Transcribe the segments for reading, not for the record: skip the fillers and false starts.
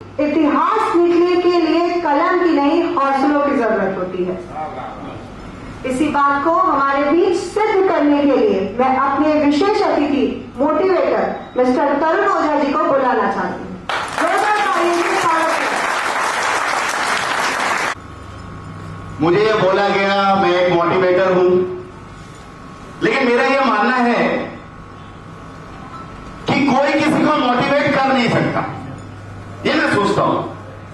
इतिहास लिखने के लिए कलम की नहीं हौसलों की जरूरत होती है। इसी बात को हमारे बीच सिद्ध करने के लिए मैं अपने विशेष अतिथि मोटिवेटर मिस्टर तरुण ओझा जी को बुलाना चाहती हूँ। मुझे ये बोला गया मैं एक मोटिवेटर हूं, लेकिन मेरा यह मानना है कि कोई किसी को मोटिवेट कर नहीं सकता। ये मैं सोचता हूं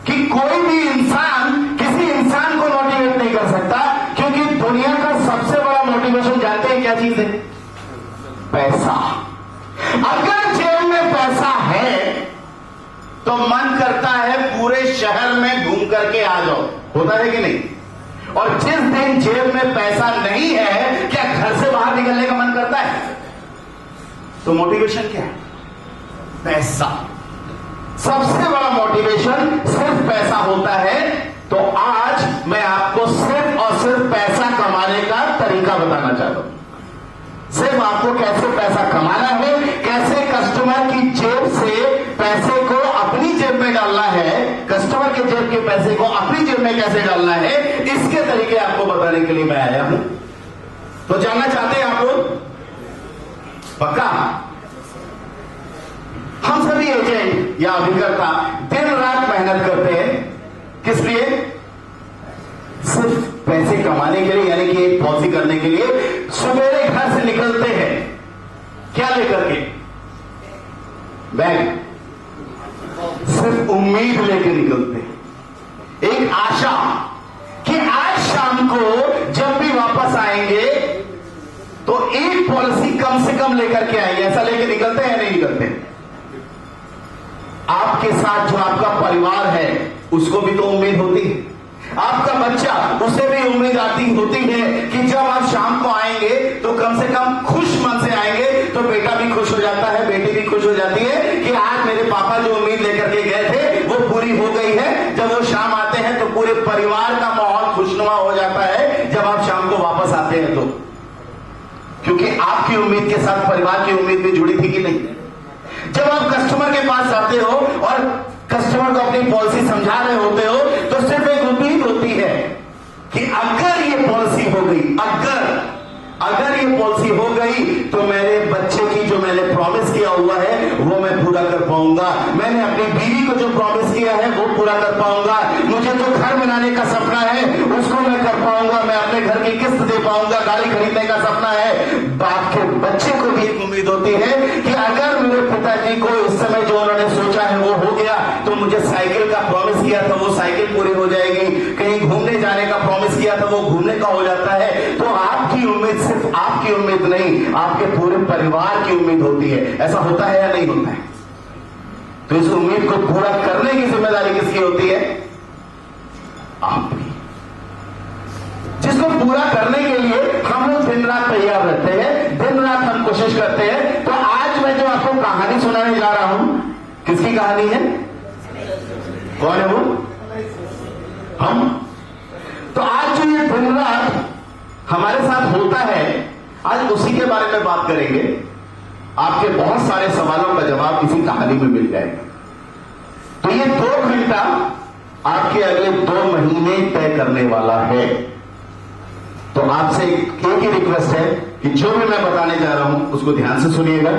कि कोई भी इंसान किसी इंसान को मोटिवेट नहीं कर सकता, क्योंकि दुनिया का सबसे बड़ा मोटिवेशन जानते हैं क्या चीज है? पैसा। अगर जेब में पैसा है तो मन करता है पूरे शहर में घूम करके आ जाओ, होता है कि नहीं? और जिस दिन जेब में पैसा नहीं है, क्या घर से बाहर निकलने का मन करता है? तो मोटिवेशन क्या है? पैसा। सबसे बड़ा मोटिवेशन सिर्फ पैसा होता है। तो आज मैं आपको सिर्फ और सिर्फ पैसा कमाने का तरीका बताना चाहता हूं। सिर्फ आपको कैसे पैसा कमाना है, कैसे कस्टमर की जेब से पैसे को अपनी जेब में डालना है, कस्टमर के जेब के पैसे को अपनी जेब में कैसे डालना है, इसके तरीके आपको बताने के लिए मैं आया हूं। तो जानना चाहते हैं आप लोग? पक्का? हम सभी एजेंट या अभिकर्ता दिन रात मेहनत करते हैं, किस लिए? सिर्फ पैसे कमाने के लिए, यानी कि एक पॉलिसी करने के लिए सवेरे घर से निकलते हैं, क्या लेकर के? बैग। सिर्फ उम्मीद लेकर निकलते हैं, एक आशा कि आज शाम को जब भी वापस आएंगे तो एक पॉलिसी कम से कम लेकर के आएंगे। ऐसा लेकर निकलते हैं या नहीं निकलते? आपके साथ जो आपका परिवार है उसको भी तो उम्मीद होती है, आपका बच्चा, उसे भी उम्मीद होती है कि जब आप शाम को आएंगे तो कम से कम खुश मन से आएंगे। तो बेटा भी खुश हो जाता है, बेटी भी खुश हो जाती है कि आज मेरे पापा जो उम्मीद लेकर के गए थे वो पूरी हो गई है। जब वो शाम आते हैं तो पूरे परिवार का माहौल खुशनुमा हो जाता है जब आप शाम को वापस आते हैं तो, क्योंकि आपकी उम्मीद के साथ परिवार की उम्मीद भी जुड़ी थी कि नहीं? जब आप कस्टमर के पास जाते हो और कस्टमर को अपनी पॉलिसी समझा रहे होते हो तो सिर्फ एक उम्मीद होती है कि अगर ये पॉलिसी हो गई, अगर ये पॉलिसी हो गई तो मेरे बच्चे की जो मैंने प्रॉमिस किया हुआ है वो मैं पूरा कर पाऊंगा, मैंने अपनी बीवी को जो प्रॉमिस किया है वो पूरा कर पाऊंगा, मुझे जो घर बनाने का सपना है उसको मैं कर पाऊंगा, मैं अपने घर की किस्त दे पाऊंगा, गाड़ी खरीदने का सपना है। बाप के बच्चे को भी एक उम्मीद होती है कि अगर मेरे पिताजी को इस समय जो उन्होंने सोचा है वो हो गया तो मुझे साइकिल का प्रॉमिस किया था वो साइकिल पूरी हो जाएगी, कहीं घूमने जाने का प्रॉमिस किया था वो घूमने का हो जाता है। तो आपकी उम्मीद सिर्फ आपकी उम्मीद नहीं, आपके पूरे परिवार की उम्मीद होती है। ऐसा होता है या नहीं होता है? तो इस उम्मीद को पूरा करने की जिम्मेदारी किसकी होती है? आपकी। जिसको पूरा करने के लिए हम लोग दिन रात तैयार रहते हैं, दिन रात हम कोशिश करते हैं। तो आज मैं जो आपको कहानी सुनाने जा रहा हूं, किसकी कहानी है? कौन है वो? हम। तो आज जो ये दिन रात हमारे साथ होता है, आज उसी के बारे में बात करेंगे। आपके बहुत सारे सवालों का जवाब इसी कहानी में मिल जाएगा। तो ये 2 घंटा आपके अगले 2 महीने तय करने वाला है। तो आपसे एक ही रिक्वेस्ट है कि जो भी मैं बताने जा रहा हूं उसको ध्यान से सुनिएगा।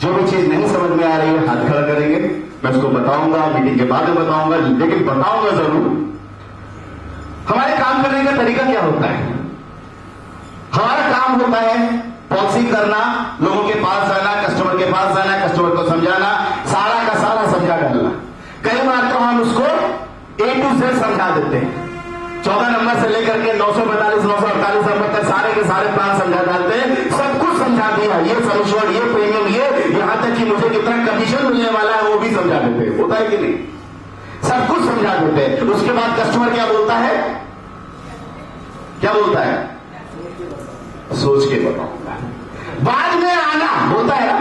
जो भी चीज नहीं समझ में आ रही है हाथ खड़ा करेंगे, मैं उसको बताऊंगा, मीटिंग के बाद में बताऊंगा, लेकिन बताऊंगा जरूर। हमारे काम करने का तरीका क्या होता है? हमारा काम होता है पॉलिसी करना, लोगों के पास जाना, कस्टमर के पास जाना, कस्टमर को समझाना, सारा का सारा समझा डालना। कई बार तो हम उसको A to Z समझा देते हैं, 14 नंबर से लेकर के 942, 948 नंबर तक सारे के सारे प्लान समझा डालते हैं। सब कुछ समझा दिया, ये सम, ये प्रीमियम, ये यहां तक कि मुझे कितना कमीशन मिलने वाला है वो भी समझा देते हैं। होता है कि नहीं? सब कुछ समझा देते हैं। उसके बाद कस्टमर क्या बोलता है? क्या बोलता है? सोच के बताऊंगा, बाद में आना। होता है ना?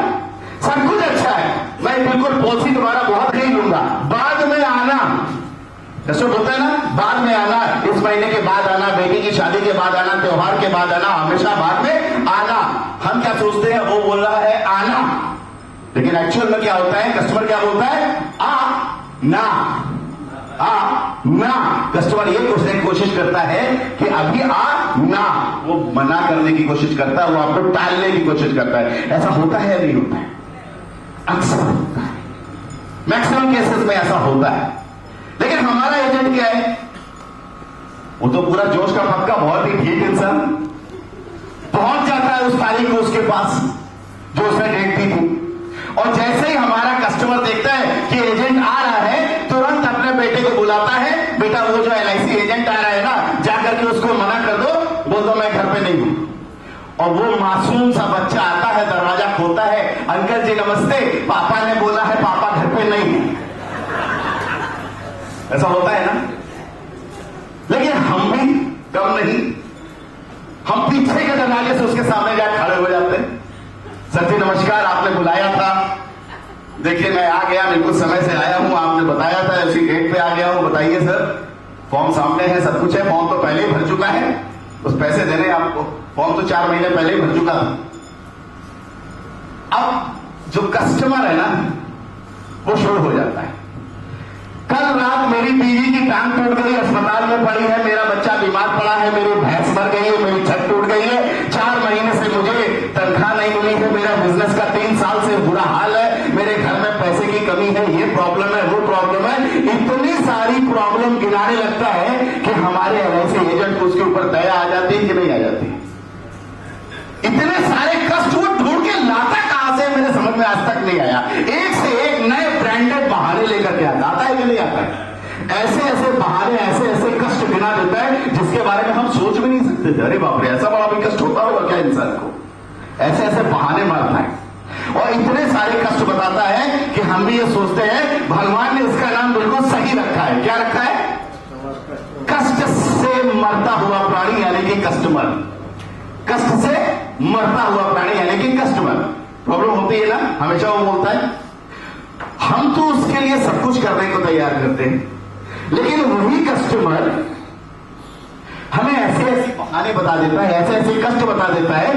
सब कुछ अच्छा है, मैं बिल्कुल पॉलिसी तुम्हारा बहुत नहीं लूंगा, बाद में आना। ऐसा होता है ना? बाद में आना, इस महीने के बाद आना, बेटी की शादी के बाद आना, त्योहार के बाद आना, हमेशा बाद में आना। हम क्या सोचते हैं? वो बोल रहा है आना, लेकिन एक्चुअल में क्या होता है? कस्टमर क्या बोलता है? आ। ना, ना। कस्टमर ये पूछने की कोशिश करता है कि अभी आ ना, वो मना करने की कोशिश करता है, वो आपको टालने की कोशिश करता है। ऐसा होता है या नहीं होता है? अक्सर होता है, मैक्सिमम केसेस में ऐसा होता है। लेकिन हमारा एजेंट क्या है? वो तो पूरा जोश का पक्का, बहुत ही ठीक इंसान, पहुंच जाता है उस तारीख को उसके पास जो उसने डेट दी थी। और जैसे ही हमारा कस्टमर देखता है कि एजेंट आ रहा है, तुरंत अपने बेटे को बुलाता है, बेटा वो जो LIC एजेंट आ रहा है ना, जाकर के उसको मना कर दो, बोल दो मैं घर पे नहीं हूं। और वो मासूम सा बच्चा आता है, दरवाजा खोलता है, अंकल जी नमस्ते, पापा ने बोला है पापा घर पे नहीं है। ऐसा होता है ना? लेकिन हम भी कम नहीं, हम पीछे के दरवाजे से उसके सामने जाकर खड़े हो जाते हैं। सर जी नमस्कार, आपने बुलाया था, देखिए मैं आ गया, बिल्कुल समय से आया हूं, आपने बताया था, उसी डेट पे आ गया हूं, बताइए सर, फॉर्म सामने है, सब कुछ है, फॉर्म तो पहले ही भर चुका है, उस पैसे देने आपको, फॉर्म तो 4 महीने पहले ही भर चुका था। अब जो कस्टमर है ना, वो शुरू हो जाता है। कल रात मेरी बीवी की टांग टूट गई, अस्पताल में पड़ी है, मेरा बच्चा बीमार पड़ा है, मेरी भैंस मर गई है, मेरी छत टूट गई है, 4 महीने से मुझे तनख्वाह नहीं मिली है, मेरा बिजनेस का 3 साल से बुरा हाल है, मेरे घर में पैसे की कमी है, ये प्रॉब्लम है, वो प्रॉब्लम है। इतनी सारी प्रॉब्लम गिनाने लगता है कि हमारे LIC एजेंट को उसके ऊपर दया आ जाती है कि नहीं आ जाती? इतने सारे कष्ट वो ढूंढ के लाता कहां से, मेरे समझ में आज तक नहीं आया। एक से एक नए ब्रांडेड बहाने लेकर के आता है कि नहीं आता है? ऐसे ऐसे बहाने, ऐसे ऐसे कष्ट गिना देता है जिसके बारे में हम सोच भी नहीं सकते थे। अरे बाप रे, ऐसा बड़ा भी कष्ट होता होगा क्या इंसान को? ऐसे ऐसे बहाने मारता है और इतने सारे कष्ट बताता है कि हम भी ये सोचते हैं भगवान ने इसका नाम बिल्कुल सही रखा है। क्या रखा है? कष्ट से मरता हुआ प्राणी, यानी कि कस्टमर। कष्ट से मरता हुआ प्राणी यानी कि कस्टमर। प्रॉब्लम होती है ना, हमेशा वो बोलता है, हम तो उसके लिए सब कुछ करने को तैयार करते हैं, लेकिन वही कस्टमर हमें ऐसे ऐसे बहाने बता देता है, ऐसे ऐसे कष्ट बता देता है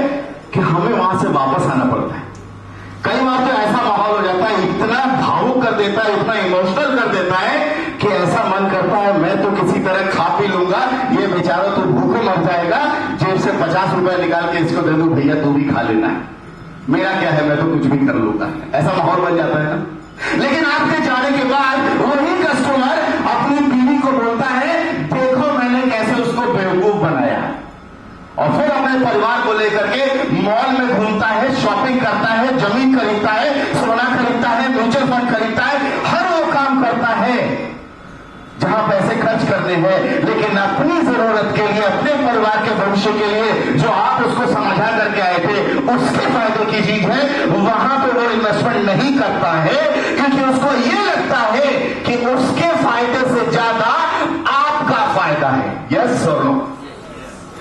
कि हमें वहां से वापस आना पड़ता है। कई बार तो ऐसा माहौल हो जाता है, इतना भावुक कर देता है, इतना इमोशनल कर देता है कि ऐसा मन करता है मैं तो किसी तरह खा पी लूंगा, ये बेचारा तो भूखे मर जाएगा, जेब से 50 रुपए निकाल के इसको दे दूं, भैया तू भी खा लेना है, मेरा क्या है, मैं तो कुछ भी कर लूंगा। ऐसा माहौल बन जाता है ना। लेकिन आपके जाने के बाद वही कस्टमर अपनी बीवी को बोलता है, देखो मैंने कैसे उसको बेवकूफ बनाया, और फिर अपने परिवार को लेकर के मॉल में घूमता है, शॉपिंग करता है, जमीन खरीदता है, सोना खरीदता है, म्यूचुअल फंड खरीदता है, हर वो काम करता है जहां पैसे खर्च करने हैं, लेकिन अपनी जरूरत के लिए, अपने परिवार के भविष्य के लिए जो आप उसको समझा करके आए थे, उसके फायदे की चीज है, वहां पे वो इन्वेस्टमेंट नहीं करता है, क्योंकि उसको ये लगता है कि उसके फायदे से ज्यादा आपका फायदा है। यस और नो?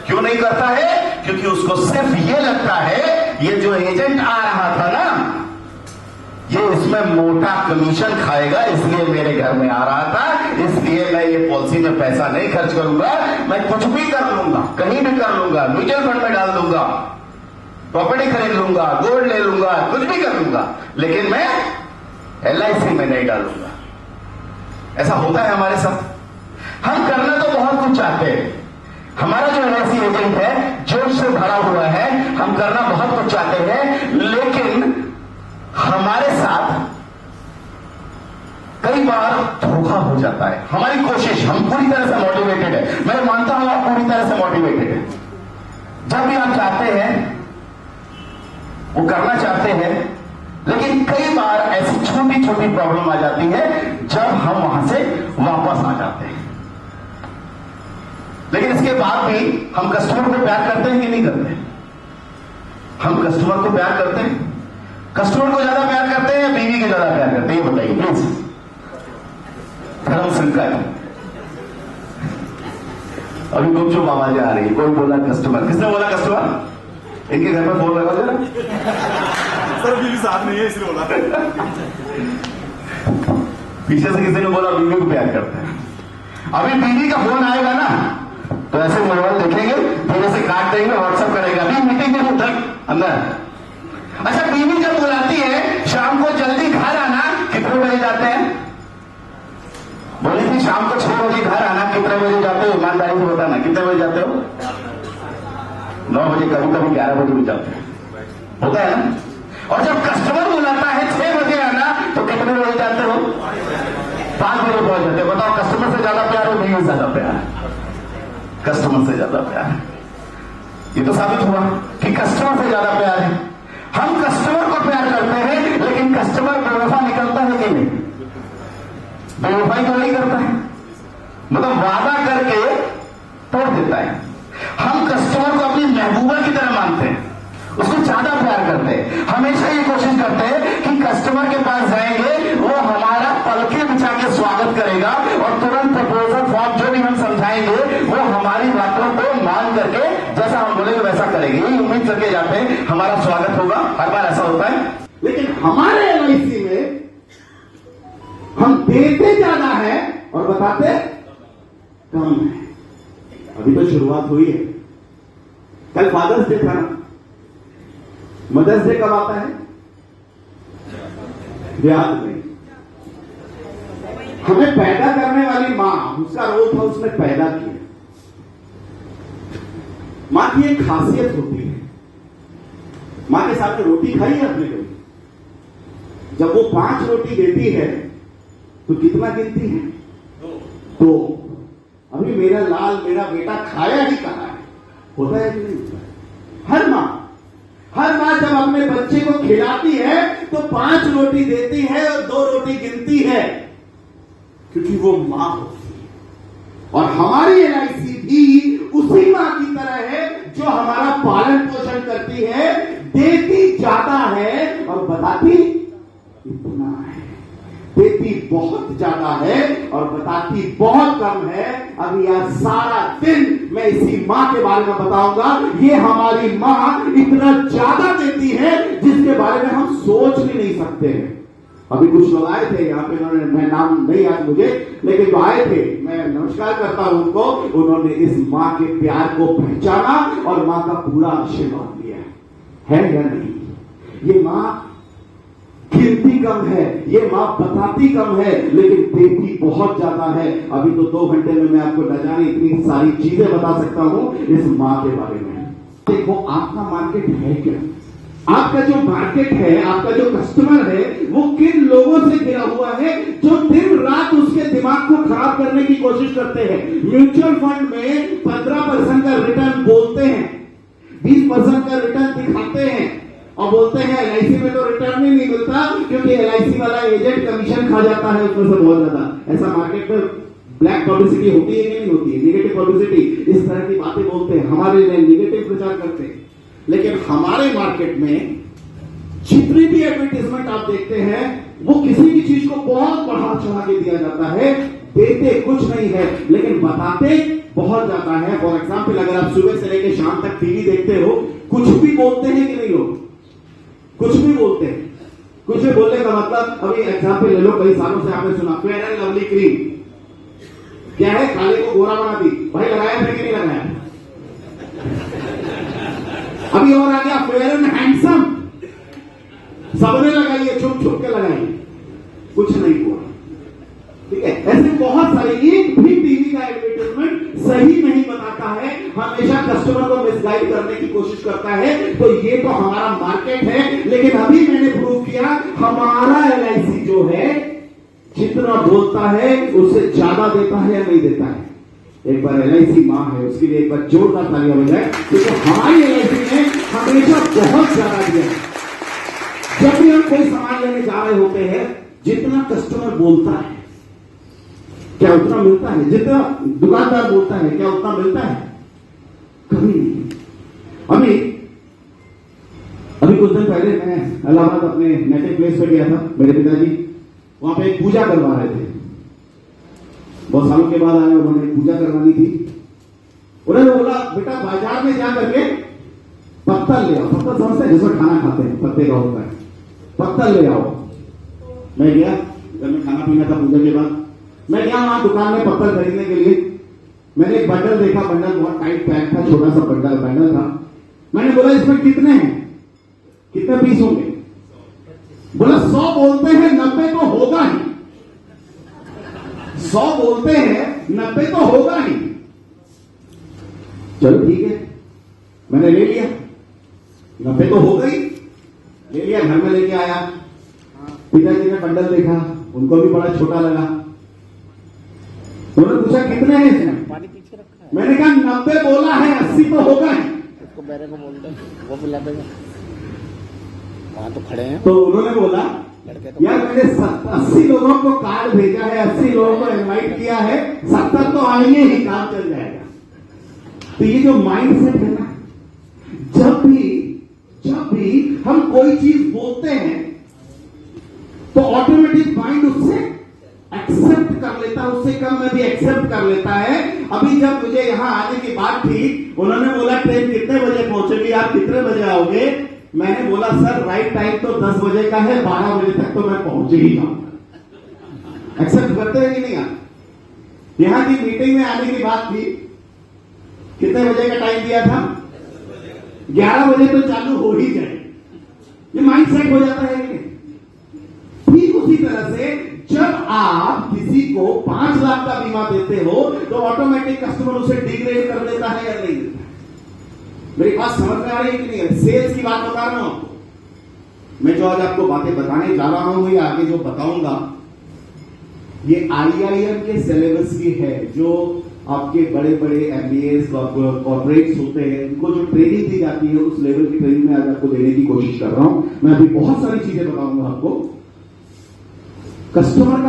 क्यों नहीं करता है? क्योंकि उसको सिर्फ ये लगता है ये जो एजेंट आ रहा था ना, ये इसमें मोटा कमीशन खाएगा, इसलिए मेरे घर में आ रहा था, इसलिए मैं ये पॉलिसी में पैसा नहीं खर्च करूंगा, मैं कुछ भी कर लूंगा, कहीं भी कर लूंगा, म्यूचुअल फंड में डाल दूंगा, प्रॉपर्टी खरीद लूंगा, गोल्ड ले लूंगा, कुछ भी कर लूंगा, लेकिन मैं LIC में नहीं डालूंगा। ऐसा होता है हमारे साथ। हम करना तो बहुत कुछ चाहते हैं, हमारा जो LIC एजेंट है जोश से भरा हुआ है, हम करना बहुत कुछ चाहते हैं, लेकिन हमारे साथ कई बार धोखा हो जाता है। हमारी कोशिश, हम पूरी तरह से मोटिवेटेड है, मैं मानता हूं आप पूरी तरह से मोटिवेटेड है, जब भी आप चाहते हैं वो करना चाहते हैं, लेकिन कई बार ऐसी छोटी छोटी प्रॉब्लम आ जाती है जब हम वहां से वापस आ जाते हैं। लेकिन इसके बाद भी हम कस्टमर को प्यार करते हैं कि नहीं करते? हम कस्टमर को प्यार करते हैं। कस्टमर को ज्यादा प्यार करते हैं या बीवी को ज्यादा प्यार करते हैं, ये बताइए प्लीज। धर्म संकट। अभी गुपचुप आवाजें आ रही है, कोई बोला कस्टमर, किसने बोला कस्टमर? इनके घर में फोन लगा जरा। सर बीवी साथ नहीं है इसलिए बोला। पीछे से किसी ने बोला बीवी को प्यार करते हैं। अभी बीवी का फोन आएगा ना तो ऐसे मोबाइल देखेंगे, धीरे से काट देंगे, व्हाट्सएप करेगा, अभी मीटिंग में उधर अंदर। अच्छा, बीवी जब बुलाती है शाम को जल्दी घर आना, कितने बजे जाते हैं? बोले कि शाम को 6 बजे घर आना, कितने बजे जाते हो ईमानदारी से बताना, कितने बजे जाते हो? 9 बजे, कभी कभी 11 बजे भी जाते हैं, होता है ना। और जब कस्टमर बुलाता है 6 बजे आना, तो कितने बजे जाते हो? 5 बजे पहुंच जाते हो। बताओ, कस्टमर से ज्यादा प्यार है, नहीं ज्यादा प्यार? कस्टमर से ज्यादा प्यार है। ये तो साबित हुआ कि कस्टमर से ज्यादा प्यार है। हम कस्टमर को प्यार करते हैं, लेकिन कस्टमर बेवफा निकलता है कि नहीं? बेवफाई तो नहीं करता है, मतलब वादा करके तोड़ देता है। हम कस्टमर को अपनी महबूबा की तरह मानते हैं, उसको ज्यादा प्यार करते हैं। हमेशा ये कोशिश करते हैं कि कस्टमर के पास जाएंगे, वो हमारा पलके बिछा के स्वागत करेगा और तुरंत प्रपोजल फॉर्म जो भी हम समझाएंगे वो हमारी बातों को मान करके जैसा हम बोलेंगे वैसा करेंगे। यही उम्मीद करके जाते हैं हमारा स्वागत होगा, हर बार ऐसा होता है। लेकिन हमारे एलआईसी में हम देते ज्यादा है और बताते कम है। अभी तो शुरुआत हुई है, कल फादर्स डे था ना, मदर्स डे कब आता है? ब्याह में। हमें पैदा करने वाली मां, उसका रोल था उसने पैदा किया। मां की एक खासियत होती है, मां के साथ रोटी खाई है आपने कभी? जब वो 5 रोटी देती है तो कितना गिनती है? 2। अभी मेरा लाल, मेरा बेटा खाया ही कहां है? होता है कि नहीं होता है? हर मां जब अपने बच्चे को खिलाती है तो 5 रोटी देती है और 2 रोटी गिनती है, क्योंकि वो मां होती है। और हमारी एलआईसी भी उसी मां की तरह है जो हमारा पालन पोषण करती है, देती ज्यादा है और बताती इतना है। देती बहुत ज्यादा है और बताती बहुत कम है। अभी आज सारा दिन मैं इसी मां के बारे में बताऊंगा। ये हमारी मां इतना ज्यादा देती है जिसके बारे में हम सोच भी नहीं सकते हैं। अभी कुछ लोग आए थे यहाँ पे, उन्होंने, मैं नाम नहीं याद मुझे, लेकिन वो आए थे, मैं नमस्कार करता हूं उनको। उन्होंने इस मां के प्यार को पहचाना और मां का पूरा आशीर्वाद लिया है या नहीं? ये मां गिनती कम है, ये मां बताती कम है, लेकिन देती बहुत ज्यादा है। अभी तो 2 घंटे में मैं आपको न जाने इतनी सारी चीजें बता सकता हूं इस मां के बारे में। देखो, आपका मार्केट है क्या? आपका जो मार्केट है, आपका जो कस्टमर है, वो किन लोगों से घिरा हुआ है जो दिन रात उसके दिमाग को खराब करने की कोशिश करते हैं? म्यूचुअल फंड में 15% का रिटर्न बोलते हैं, 20% का रिटर्न दिखाते हैं और बोलते हैं एलआईसी में तो रिटर्न ही नहीं मिलता क्योंकि एलआईसी वाला एजेंट कमीशन खा जाता है उसमें से बहुत ज्यादा। ऐसा मार्केट में ब्लैक पब्लिसिटी होती है कि नहीं होती है? नेगेटिव पब्लिसिटी, इस तरह की बातें बोलते हैं, हमारे लिए नेगेटिव प्रचार करते हैं। लेकिन हमारे मार्केट में जितनी भी एडवर्टीजमेंट आप देखते हैं वो किसी भी चीज को बहुत बढ़ा चढ़ा के दिया जाता है। देते कुछ नहीं है लेकिन बताते बहुत ज्यादा है। फॉर एग्जाम्पल, अगर आप सुबह से लेकर शाम तक टीवी देखते हो, कुछ भी बोलते हैं कि नहीं लोग? कुछ भी बोलते हैं। कुछ भी बोलने का मतलब, अभी एग्जाम्पल ले लो, कई सालों से आपने सुना फेयर एंड लवली क्रीम क्या है? काले को गोरा बना दी। भाई लगाया था कि नहीं लगाया? अभी और आ गया फेयर एंड हैंडसम, सबने लगाई है, छुप छुप के लगाई, कुछ नहीं हुआ। ठीक है, ऐसे बहुत सारे, एक भी टीवी का एडवर्टाइजमेंट सही नहीं बताता है, हमेशा कस्टमर को मिसगाइड करने की कोशिश करता है। तो ये तो हमारा मार्केट है। लेकिन अभी मैंने प्रूव किया हमारा एलआईसी जो है जितना बोलता है उससे ज्यादा देता है या नहीं देता है? एक बार एलआईसी मां है, उसके लिए एक बार जोरदार तालियां बजाएं, क्योंकि हमारी एलआईसी ने हमेशा बहुत ज्यादा दिया है। जब भी हम कोई सामान लेने जा रहे होते हैं, जितना कस्टमर बोलता है क्या उतना मिलता है? जितना दुकानदार बोलता है क्या उतना मिलता है? कभी नहीं। अभी कुछ दिन पहले मैं इलाहाबाद अपने नेटिव प्लेस पे गया था। मेरे पिताजी वहां पे एक पूजा करवा रहे थे, बहुत सालों के बाद आए, उन्होंने पूजा करवानी थी। उन्होंने बोला, बेटा बाजार में जा करके पत्थर ले आओ। पत्थर समझते हैं जिसमें खाना खाते हैं, पत्ते का होता है, पत्थर ले आओ। मैं गया, घर में खाना पीना था पूजा के बाद। मैं गया वहां दुकान में पत्थर खरीदने के लिए। मैंने एक बंडल देखा, बंडल बहुत टाइट पैक था, छोटा सा बंडल था। मैंने बोला, इसमें कितने हैं, कितने पीस होंगे? बोला 100 बोलते हैं, 90 तो होगा ही। 100 बोलते हैं, 90 तो होगा ही। चलो ठीक है, मैंने ले लिया, 90 तो होगा ही, ले लिया, घर में लेके आया। पिताजी ने बंडल देखा, उनको भी बड़ा छोटा लगा। उन्होंने पूछा कितने हैं इसमें? पानी पीछे रखा है, मैंने कहा 90 बोला है, 80 तो होगा ही। उसको बैरे को बोल दे, वो पिला देगा। वहां तो खड़े हैं तो उन्होंने बोला लड़के तो। यार मैंने 80 लोगों को कार्ड भेजा है, 80 लोगों को इनवाइट किया है, 70 तो आएंगे ही, काम चल जाएगा। तो ये जो माइंड सेट है ना, जब भी हम कोई चीज बोलते हैं तो ऑटोमेटिक माइंड उससे एक्सेप्ट कर लेता है, उससे कम में भी एक्सेप्ट कर लेता है। अभी जब मुझे यहां आने की बात थी, उन्होंने बोला ट्रेन कितने बजे पहुंचेगी, आप कितने बजे आओगे? मैंने बोला सर राइट टाइम तो 10 बजे का है, 12 बजे तक तो मैं पहुंच ही जाऊंगा। एक्सेप्ट करते हैं कि नहीं आप? यहां की मीटिंग में आने की बात थी, कितने बजे का टाइम दिया था? 11 बजे तो चालू हो ही जाए। ये माइंड सेट हो जाता है कि नहीं? ठीक उसी तरह से जब आप किसी को 5 लाख का बीमा देते हो तो ऑटोमेटिक कस्टमर उसे डिग्रेड कर देता है या नहीं देता है? मेरी बात समझ में आ रही है कि नहीं है? सेल्स की बात बता रहा हूं आपको। मैं जो आज आपको बातें बताने जा रहा हूं या आगे जो बताऊंगा, ये IIM के सिलेबस की है। जो आपके बड़े बड़े MBAs कॉर्पोरेट्स होते हैं, उनको जो ट्रेनिंग दी जाती है, उस लेवल की ट्रेनिंग में आज आपको देने की कोशिश कर रहा हूं। मैं अभी बहुत सारी चीजें बताऊंगा आपको। कस्टमर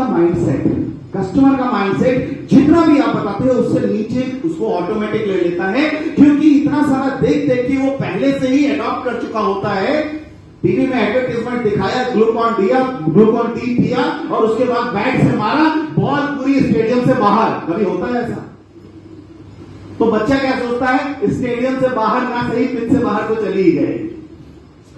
का माइंडसेट जितना भी आप बताते हो उससे नीचे उसको ऑटोमेटिक ले लेता है, क्योंकि इतना सारा देख देख के वो पहले से ही अडॉप्ट कर चुका होता है। टीवी में एडवर्टाइजमेंट दिखाया, ग्लूकॉन डी दिया और उसके बाद बैट से मारा, बॉल पूरी स्टेडियम से बाहर। कभी होता है ऐसा? तो बच्चा क्या सोचता है, स्टेडियम से बाहर ना सही, पिच से बाहर तो चली ही गए।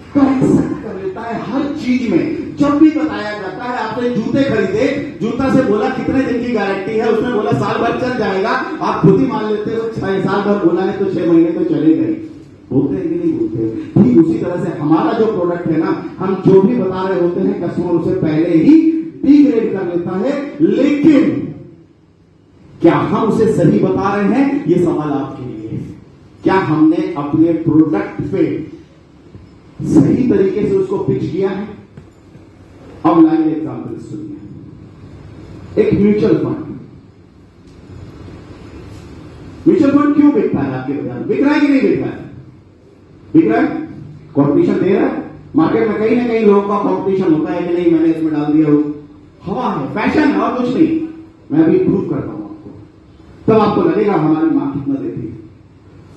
तो एक्सेप्ट कर लेता है हर चीज में। जब भी बताया जाता है, आपने जूते खरीदे, जूता से बोला कितने दिन की गारंटी है, उसने बोला साल भर चल जाएगा, आप खुद ही मान लेते हो 6 साल भर बोला है तो 6 महीने तो चले गए। बोलते हैं कि नहीं बोलते? ठीक उसी तरह से हमारा जो प्रोडक्ट है ना, हम जो भी बता रहे होते हैं, कस्टमर उसे पहले ही डिग्रेड कर लेता है। लेकिन क्या हम उसे सही बता रहे हैं, ये सवाल आपके लिए है। क्या हमने अपने प्रोडक्ट पे सही तरीके से उसको पिच किया है? अब लाइव एग्जाम्पल सुनिए। एक म्यूचुअल फंड क्यों बिकता है आपके बाजार में? बिक रहा है कि नहीं बिक रहा है? बिक रहा है, कॉम्पिटिशन दे रहा है। मार्केट में कहीं ना कहीं लोगों का कॉम्पिटिशन होता है कि नहीं, मैंने इसमें डाल दिया, वो हवा है, फैशन है और कुछ नहीं। मैं अभी प्रूव करता हूं आपको, तब आपको लगेगा हमारी मां कितना देती है।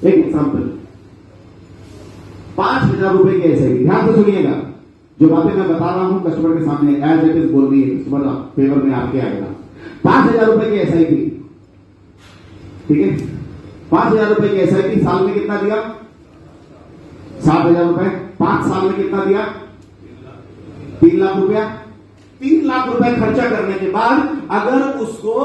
एक एग्जाम्पल, 5,000 रुपए की एसआईपी, ध्यान से सुनिएगा। जो बातें मैं बता रहा हूं कस्टमर के सामने एज इट इज बोल रही है, कस्टमर फेवर में आपके आएगा। 5,000 रुपए की एसआईपी, ठीक है? 5,000 रुपए की एसआईपी, साल में कितना दिया? 7,000 रुपए। 5 साल में कितना दिया? 3 लाख रुपया। 3 लाख रुपए खर्चा करने के बाद अगर उसको,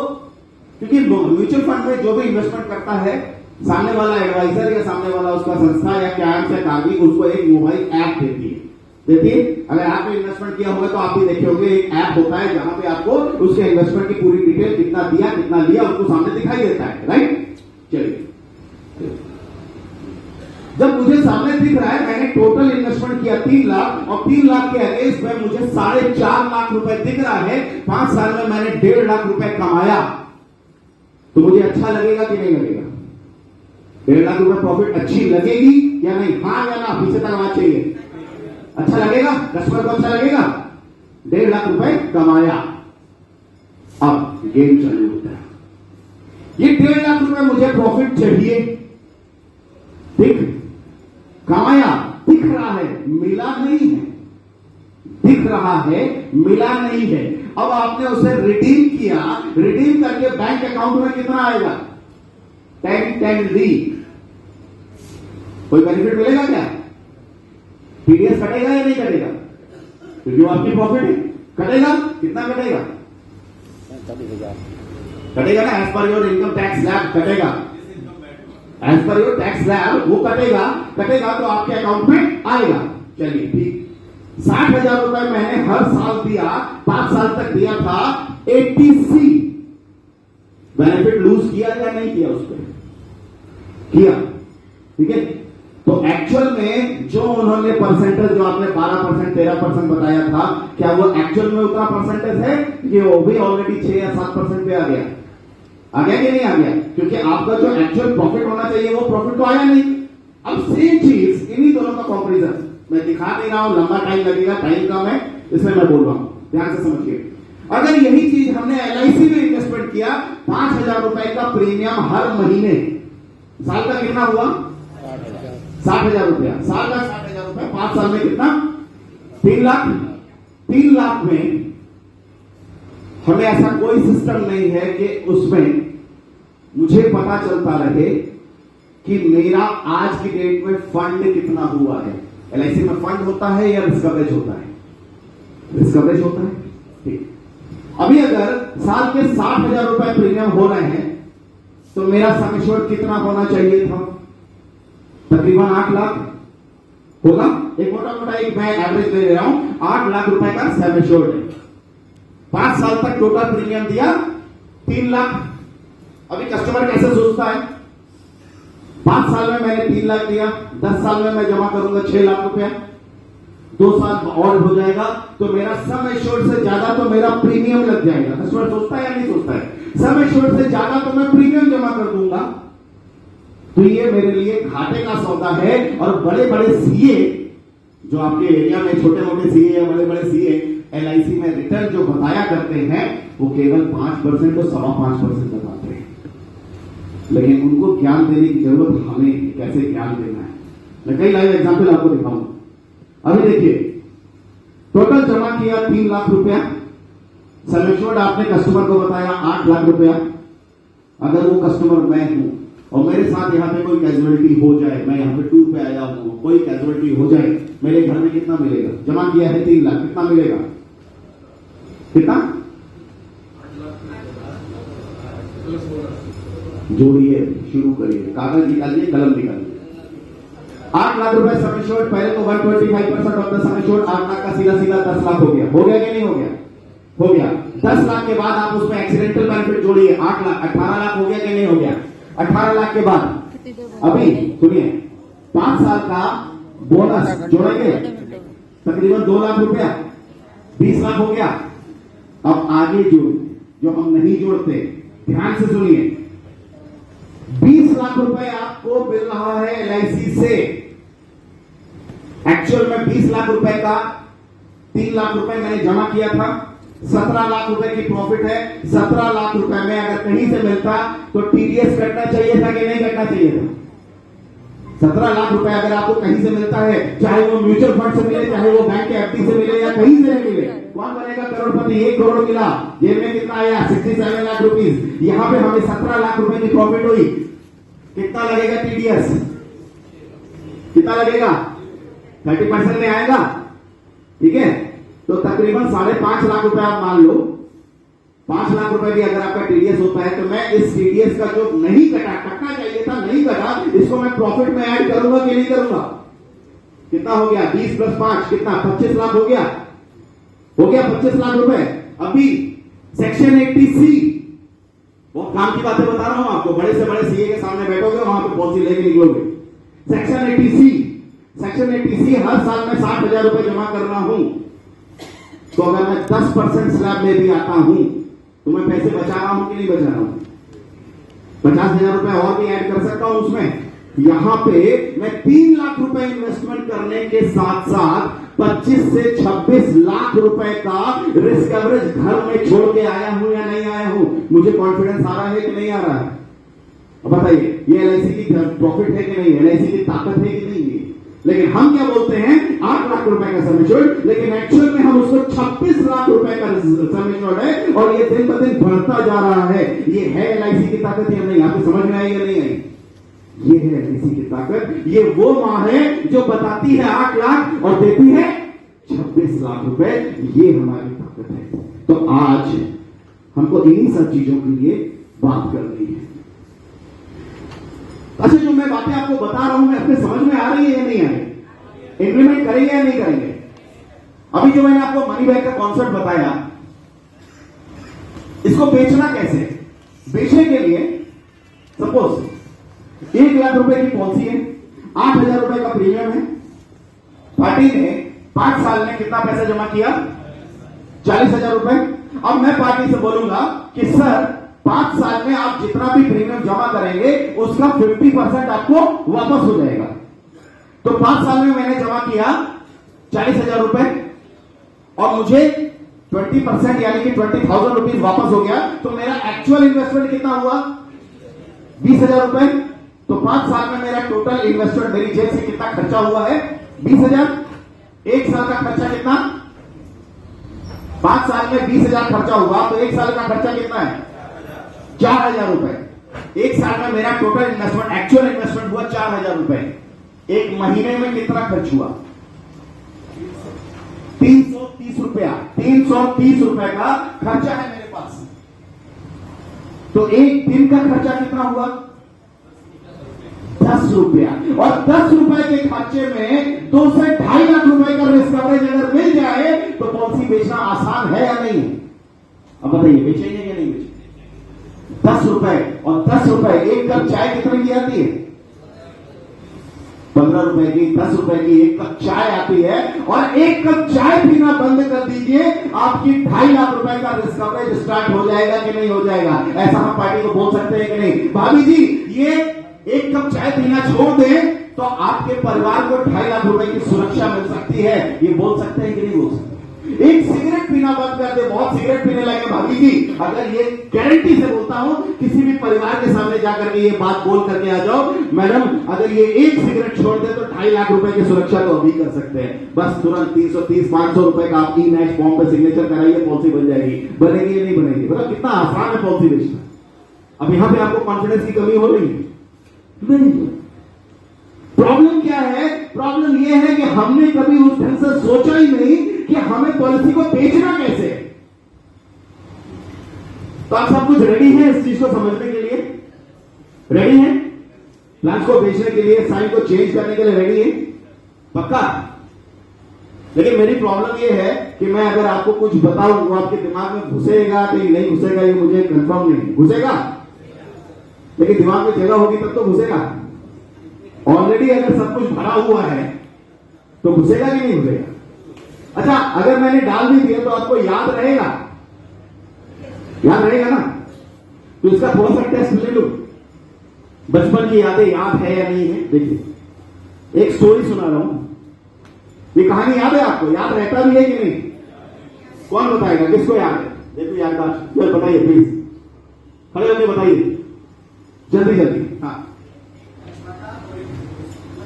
क्योंकि म्यूचुअल फंड में जो भी इन्वेस्टमेंट करता है, सामने वाला एडवाइजर या सामने वाला उसका संस्था या क्या कागजी उसको एक मोबाइल ऐप देती है। देखिए, अगर आपने इन्वेस्टमेंट किया होगा तो आप भी देखे होंगे, एक ऐप होता है जहां पे आपको उसके इन्वेस्टमेंट की पूरी डिटेल, कितना दिया कितना लिया, उसको सामने दिखाई देता है, राइट? चलिए, जब मुझे सामने दिख रहा है मैंने टोटल इन्वेस्टमेंट किया 3 लाख और 3 लाख के अगेंस्ट में मुझे 4.5 लाख रुपए दिख रहा है, 5 साल में मैंने 1.5 लाख रुपए कमाया, तो मुझे अच्छा लगेगा कि नहीं लगेगा? 1.5 लाख रुपए प्रॉफिट अच्छी लगेगी या नहीं? हाँ या ना? पीछे तक आवाज चाहिए। अच्छा लगेगा? कस्टमर को अच्छा लगेगा? 1.5 लाख रुपए कमाया। अब गेम चालू होता है। ये 1.5 लाख रुपए मुझे प्रॉफिट चाहिए, ठीक? कमाया, दिख रहा है, मिला नहीं है। दिख रहा है, मिला नहीं है। अब आपने उसे रिडीम किया, रिडीम करके बैंक अकाउंट में कितना आएगा? 10D। कोई बेनिफिट मिलेगा क्या? TDS कटेगा या नहीं कटेगा? क्योंकि वो आपकी प्रॉफिट है। कटेगा, कितना कटेगा? 40,000 कटेगा ना, as per your income tax slab कटेगा, as per your tax slab वो कटेगा तो आपके अकाउंट में आएगा। चलिए ठीक, 60,000 रुपए मैंने हर साल दिया, 5 साल तक दिया था 80C। बेनिफिट लूज किया या नहीं किया उस पर? किया। ठीक है, तो एक्चुअल में जो उन्होंने परसेंटेज, जो आपने 12% 13% बताया था, क्या वो एक्चुअल में उतना परसेंटेज है कि वो भी ऑलरेडी 6 या 7% पे आ गया? आ गया कि नहीं आ गया? क्योंकि आपका जो एक्चुअल प्रॉफिट होना चाहिए वो प्रॉफिट तो आया नहीं। अब सेम चीज इन्हीं दोनों का कंपैरिजन मैं दिखा नहीं रहा हूं, लंबा टाइम लगेगा, टाइम कम है, इसलिए मैं बोल रहा हूं, ध्यान से समझिए। अगर यही चीज हमने LIC में इन्वेस्टमेंट किया, 5,000 रुपए का प्रीमियम हर महीने, साल का कितना हुआ? 60,000 रुपया, साल का 60,000 रुपया, 5 साल में कितना? 3 लाख। 3 लाख में हमें ऐसा कोई सिस्टम नहीं है कि उसमें मुझे पता चलता रहे कि मेरा आज की डेट में फंड कितना हुआ है। LIC में फंड होता है या रिस्क कवरेज होता है? रिस्क कवरेज होता है। ठीक, अभी अगर साल के 60,000 रुपए प्रीमियम हो रहे हैं तो मेरा सम एश्योर्ड कितना होना चाहिए था? तकरीबन 8 लाख होगा। एक मोटा मोटा एक मैं एवरेज ले रहा हूं, 8 लाख रुपए का सम एश्योर्ड है। 5 साल तक टोटल प्रीमियम दिया 3 लाख। अभी कस्टमर कैसे सोचता है? 5 साल में मैंने 3 लाख दिया, 10 साल में मैं जमा करूंगा 6 लाख रुपया, 2 साल और हो जाएगा तो मेरा सम एश्योर्ड से ज्यादा तो मेरा प्रीमियम लग जाएगा। कस्टमर सोचता है या नहीं सोचता है? सम एश्योर्ड से ज्यादा तो मैं प्रीमियम जमा कर दूंगा, तो ये मेरे लिए घाटे का सौदा है। और बड़े बड़े सीए जो आपके एरिया में, छोटे मोटे सीए या बड़े बड़े सीए LIC में रिटर्न जो बताया करते हैं वो केवल 5% और 5.25% बताते हैं, लेकिन उनको ज्ञान देने की जरूरत हमें, कैसे ज्ञान देना है। मैं कई लाइव एग्जाम्पल आपको दिखाऊंगा। अभी देखिए, टोटल जमा किया 3 लाख रुपया, सम एश्योर्ड आपने कस्टमर को बताया 8 लाख रुपया। अगर वो कस्टमर मैं हूं और मेरे साथ यहां पे कोई कैजुअलिटी हो जाए, मैं यहां पे टूर पे आया हूं, कोई कैजुअलिटी हो जाए, मेरे घर में कितना मिलेगा? जमा किया है 3 लाख, कितना मिलेगा? कितना? जोड़िए, शुरू करिए, कागज निकालिए, कलम निकालिए। 8 लाख रुपए सम एश्योर्ड, पहले तो 125% of the sum assured, 8 lakh का सीधा सीधा 10 लाख हो गया। हो गया कि नहीं हो गया? हो गया। 10 लाख के बाद आप उसमें एक्सीडेंटल बेनिफिट जोड़िए, 8 लाख, 18 लाख हो गया कि नहीं हो गया? 18 लाख के बाद अभी सुनिए, 5 साल का बोनस जोड़ेंगे, तकरीबन 2 लाख रुपया, 20 लाख हो गया। अब आगे जो हम नहीं जोड़ते, ध्यान से सुनिए, 20 लाख रुपए आपको मिल रहा है LIC से। एक्चुअल में 20 लाख रुपए का 3 लाख रुपए मैंने जमा किया था, 17 लाख रुपए की प्रॉफिट है। 17 लाख रुपए में अगर कहीं से मिलता तो TDS कटना चाहिए था कि नहीं कटना चाहिए था? 17 लाख रुपए अगर आपको कहीं से मिलता है, चाहे वो म्यूचुअल फंड से मिले, चाहे वो बैंक के FD से मिले या कहीं से मिले, कौन बनेगा करोड़पति? 1 करोड़ मिला, जेब में कितना आया? 67 लाख रुपीज। यहां पे हमें 17 लाख रुपए की प्रॉफिट हुई, कितना लगेगा TDS? कितना लगेगा? 30% में आएगा। ठीक है, तो तकरीबन 5.5 लाख रुपए आप मान लो। 5 लाख रुपए भी अगर आपका TDS होता है तो मैं इस TDS का जो नहीं कटना चाहिए था, नहीं कटा, इसको मैं प्रॉफिट में ऐड करूंगा कि नहीं करूंगा? कितना हो गया? 20 + 5 कितना? 25 लाख हो गया। हो गया 25 लाख रुपए। अभी सेक्शन 80C, बहुत काम की बातें बता रहा हूं आपको, बड़े से बड़े सीए के सामने बैठोगे, वहां पे पॉलिसी लेके निकलोगे। सेक्शन 80C हर साल में 60,000 रुपए जमा कर रहा हूं, तो अगर मैं 10% स्लैब में भी आता हूं तो मैं पैसे बचा रहा हूं कि नहीं बचा रहा हूं? 50,000 रुपए और भी ऐड कर सकता हूं उसमें। यहां पे मैं 3 लाख रुपए इन्वेस्टमेंट करने के साथ साथ 25 से 26 लाख रुपए का रिस्क कवरेज घर में छोड़ के आया हूं या नहीं आया हूं? मुझे कॉन्फिडेंस आ रहा है कि नहीं आ रहा है? बताइए, ये LIC की प्रॉफिट है कि नहीं? LIC की ताकत है कि नहीं? लेकिन हम क्या बोलते हैं? 8 लाख रुपए का सम एश्योर्ड, लेकिन एक्चुअल में हम उसको 26 लाख रुपए का सम एश्योर्ड है और ये दिन ब दिन बढ़ता जा रहा है। ये है LIC की ताकत या नहीं? आपको समझ में आई या नहीं आई? ये है LIC की ताकत। ये वो मां है जो बताती है 8 लाख और देती है 26 लाख रुपए। ये हमारी ताकत है। तो आज हमको इन्हीं सब चीजों के लिए बात करनी है। अच्छा, जो मैं बातें आपको बता रहा हूं, मैं अपने समझ में आ रही है या नहीं आ रही? इंप्लीमेंट करेंगे या नहीं करेंगे? अभी जो मैंने आपको मनी बैक का कॉन्सेप्ट बताया, इसको बेचना कैसे? बेचने के लिए सपोज 1 लाख रुपए की पॉलिसी है, 8,000 रुपए का प्रीमियम है। पार्टी ने 5 साल में कितना पैसा जमा किया? 40,000 रुपए। अब मैं पार्टी से बोलूंगा कि सर 5 साल में आप जितना भी प्रीमियम जमा करेंगे उसका 50% आपको वापस हो जाएगा। तो 5 साल में मैंने जमा किया 40,000 रुपए और मुझे 20% यानी कि 20,000 रुपीज वापस हो गया। तो मेरा एक्चुअल इन्वेस्टमेंट कितना हुआ? 20,000 रुपए। तो 5 साल में मेरा टोटल इन्वेस्टमेंट मेरी जेब से कितना खर्चा हुआ है? 20,000। 1 साल का खर्चा कितना? 5 साल में 20,000 खर्चा हुआ तो 1 साल का खर्चा कितना है? 4,000 रुपए। 1 साल में मेरा टोटल इन्वेस्टमेंट एक्चुअल इन्वेस्टमेंट हुआ 4,000 रुपए। 1 महीने में कितना खर्च हुआ? 330 रुपया। 330 रुपए का खर्चा है मेरे पास। तो 1 दिन का खर्चा कितना हुआ? 10 रुपया। और 10 रुपए के खर्चे में 2 से 2.5 लाख रुपए का रिस्क कवरेज अगर मिल जाए तो पॉलिसी बेचना आसान है या नहीं? अब बताइए बेचेंगे या नहीं बेचेंगे? 10 रुपए और 10 रुपए 1 कप चाय कितने की आती है? 15 रुपए की। 10 रुपए की 1 कप चाय आती है और 1 कप चाय पीना बंद कर दीजिए, आपकी 2.5 लाख रुपए का रिस्क कवरेज स्टार्ट हो जाएगा कि नहीं हो जाएगा? ऐसा हम पार्टी को बोल सकते हैं कि नहीं? भाभी जी ये 1 कप चाय पीना छोड़ दें तो आपके परिवार को 2.5 लाख रुपए की सुरक्षा मिल सकती है। ये बोल सकते हैं कि नहीं बोल सकते? एक सिगरेट पीना बंद कर दे, बहुत सिगरेट पीने लगे भाभी जी, अगर ये गारंटी से बोलता हूं किसी भी परिवार के सामने जाकर के ये बात बोल करके आ जाओ, मैडम अगर ये एक सिगरेट छोड़ दे तो 2.5 लाख रुपए की सुरक्षा तो अभी कर सकते हैं। बस तुरंत 330-500 रुपए का आप ई-मैच फॉर्म पे सिग्नेचर कराइए, पॉलिसी बन जाएगी। बनेगी या नहीं बनेगी? मतलब कितना आसान है पॉलिसी बेचना। अब यहां पे आपको कॉन्फिडेंस की कमी हो रही है? नहीं। प्रॉब्लम क्या है? प्रॉब्लम यह है कि हमने कभी उस ढंग से सोचा ही नहीं कि हमें पॉलिसी को बेचना कैसे। तो आप सब कुछ रेडी है इस चीज को समझने के लिए? रेडी है? प्लान को बेचने के लिए, साइन को चेंज करने के लिए रेडी है? पक्का? लेकिन मेरी प्रॉब्लम यह है कि मैं अगर आपको कुछ बताऊं वो आपके दिमाग में घुसेगा कि नहीं घुसेगा ये मुझे कंफर्म नहीं। घुसेगा? लेकिन दिमाग में जगह होगी तब तो घुसेगा। ऑलरेडी अगर सब कुछ भरा हुआ है तो घुसेगा कि नहीं घुसेगा? अच्छा अगर मैंने डाल भी दिया तो आपको याद रहेगा? याद रहेगा ना? तो इसका थोड़ा सा टेस्ट ले लो, बचपन की यादें याद है या नहीं है। देखिए एक स्टोरी सुना रहा हूं, ये कहानी याद है आपको? याद रहता भी है कि नहीं? कौन बताएगा किसको याद है? देखो याददाश्त बताइए प्लीज, खड़े होकर बताइए जल्दी जल्दी। हाँ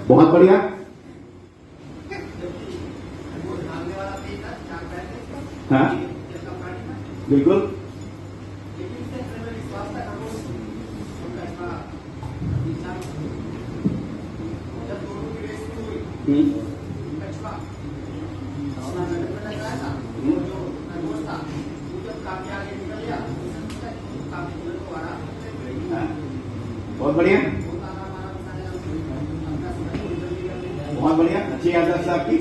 बहुत बढ़िया। हाँ बिल्कुल। बहुत बढ़िया, बहुत बढ़िया, अच्छी याददाश्त है आपकी।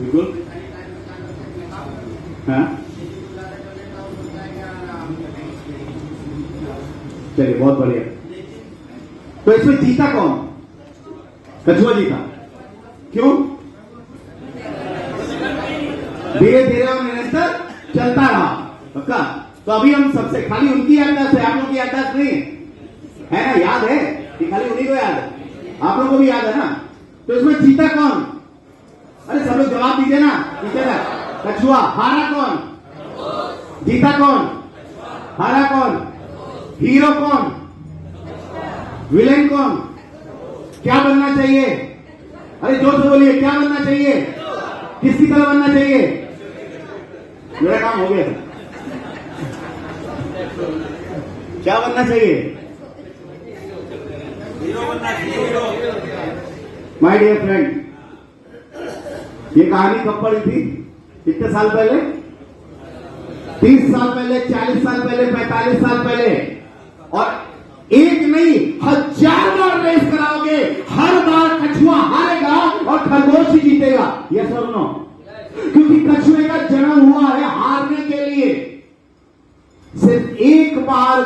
बिल्कुल। हाँ चलिए बहुत बढ़िया। तो इसमें जीता कौन? कछुआ जीता। क्यों? धीरे धीरे और निरंतर चलता रहा। पक्का? तो अभी हम सबसे खाली उनकी याददाश्त है, आप लोगों की याददाश्त नहीं है ना? याद है कि खाली उन्हीं को याद है? आप लोगों को भी याद है ना? तो इसमें जीता कौन? अरे सब लोग जवाब दीजिए ना। ठीक है ना? कछुआ। हारा कौन? जीता कौन? हारा कौन? हीरो कौन? विलेन कौन? क्या बनना चाहिए? अरे जोर से बोलिए, क्या बनना चाहिए? किसकी तरह बनना चाहिए? मेरा काम हो गया। क्या बनना चाहिए? हीरो बनना चाहिए। माय डियर फ्रेंड, ये कहानी कब पढ़ी थी? कितने साल पहले? 30 साल पहले, 40 साल पहले, 45 साल पहले। और एक नहीं 1000 बार रेस कराओगे, हर बार कछुआ हारेगा और खरगोश ही जीतेगा। यस और नो? क्योंकि कछुए का जन्म हुआ है हारने के लिए। सिर्फ एक बार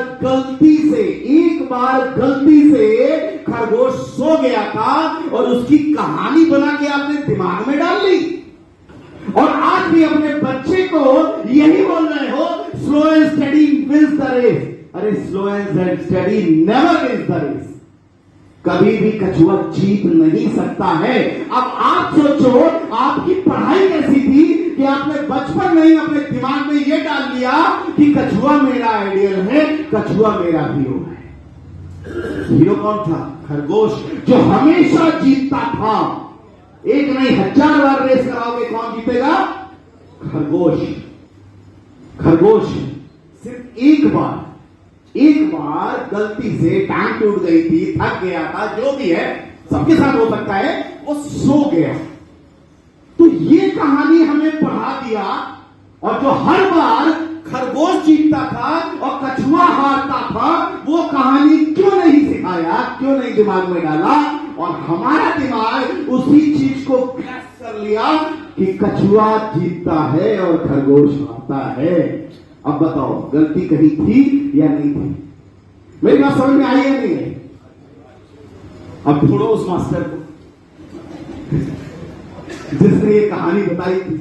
गलती से खरगोश सो गया था और उसकी कहानी बना के आपने दिमाग में डाल ली। और आज भी अपने बच्चे को यही बोल रहे हो, slow and steady wins the race. अरे slow and steady never wins the race. कभी भी कछुआ जीत नहीं सकता है। अब आप सोचो, आपकी पढ़ाई कैसी थी कि आपने बचपन में ही अपने दिमाग में यह डाल दिया कि कछुआ मेरा आइडियल है, कछुआ मेरा हीरो है। हीरो कौन था? खरगोश, जो हमेशा जीतता था। एक नहीं 1000 बार रेस कराओगे, कौन जीतेगा? खरगोश सिर्फ एक बार गलती से टांग टूट गई थी, थक गया था, जो भी है, सबके साथ हो सकता है, वो सो गया। तो ये कहानी हमें पढ़ा दिया। और जो हर बार खरगोश जीतता था और कछुआ हारता था, वो कहानी क्यों नहीं सिखाया, क्यों नहीं दिमाग में डाला? और हमारा दिमाग उसी चीज को ग्रैस्प कर लिया कि कछुआ जीतता है और खरगोश हारता है। अब बताओ, गलती कहीं थी या नहीं थी? मेरी बात समझ में आई या नहीं है? अब छोड़ो उस मास्टर को जिसने ये कहानी बताई थी,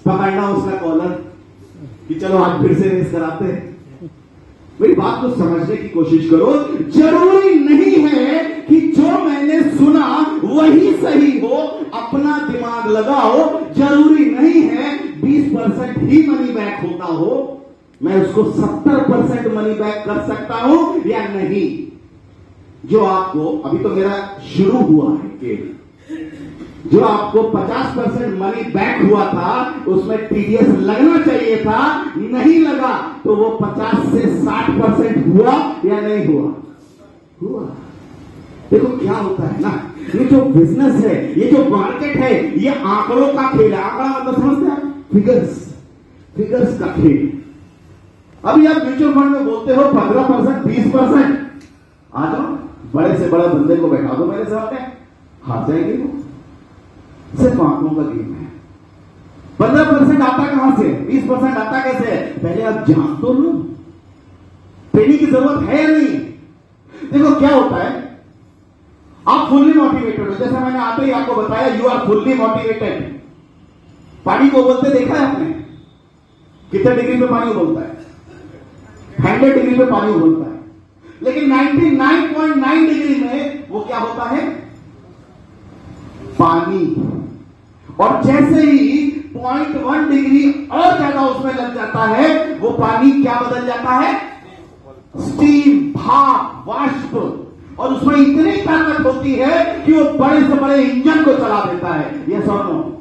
पकड़ना उसका कॉलर कि चलो आज फिर से रेस कराते हैं। मेरी बात को समझने की कोशिश करो। जरूरी नहीं है कि जो मैंने सुना वही सही हो, अपना दिमाग लगाओ। जरूरी नहीं है 20% ही मनी बैक होता हो, मैं उसको 70% मनी बैक कर सकता हूं या नहीं। जो आपको, अभी तो मेरा शुरू हुआ है खेल, जो आपको 50% मनी बैक हुआ था, उसमें टीडीएस लगना चाहिए था, नहीं लगा, तो वो 50 से 60% हुआ या नहीं हुआ? देखो क्या होता है ना, ये जो बिजनेस है, ये जो मार्केट है, ये आंकड़ों का खेल है। आंकड़ा मतलब समझते हैं? फिगर्स का खेल। अभी आप म्यूचुअल फंड में बोलते हो 15%, 20%, आ जाओ, बड़े से बड़े बंदे को बैठा दो मेरे सामने, हार जाएंगे वो। सिर्फ आंकड़ों का गेम है। 15% आता कहां से, 20% आता कैसे है? पहले आप जान तो लो, ट्रेनिंग की जरूरत है या नहीं? देखो क्या होता है, आप फुल्ली मोटिवेटेड हो, जैसे मैंने आते ही आपको बताया, यू आर फुल्ली मोटिवेटेड। पानी को बोलते देखा है आपने? कितने डिग्री पे पानी बोलता है? 100 डिग्री पे पानी बोलता है। लेकिन 99.9 डिग्री में वो क्या होता है? पानी। और जैसे ही 0.1 डिग्री और ज्यादा उसमें लग जाता है, वो पानी क्या बदल जाता है? स्टीम, भाप, वाष्प। और उसमें इतनी ताकत होती है कि वो बड़े से बड़े इंजन को चला देता है। यस और नो?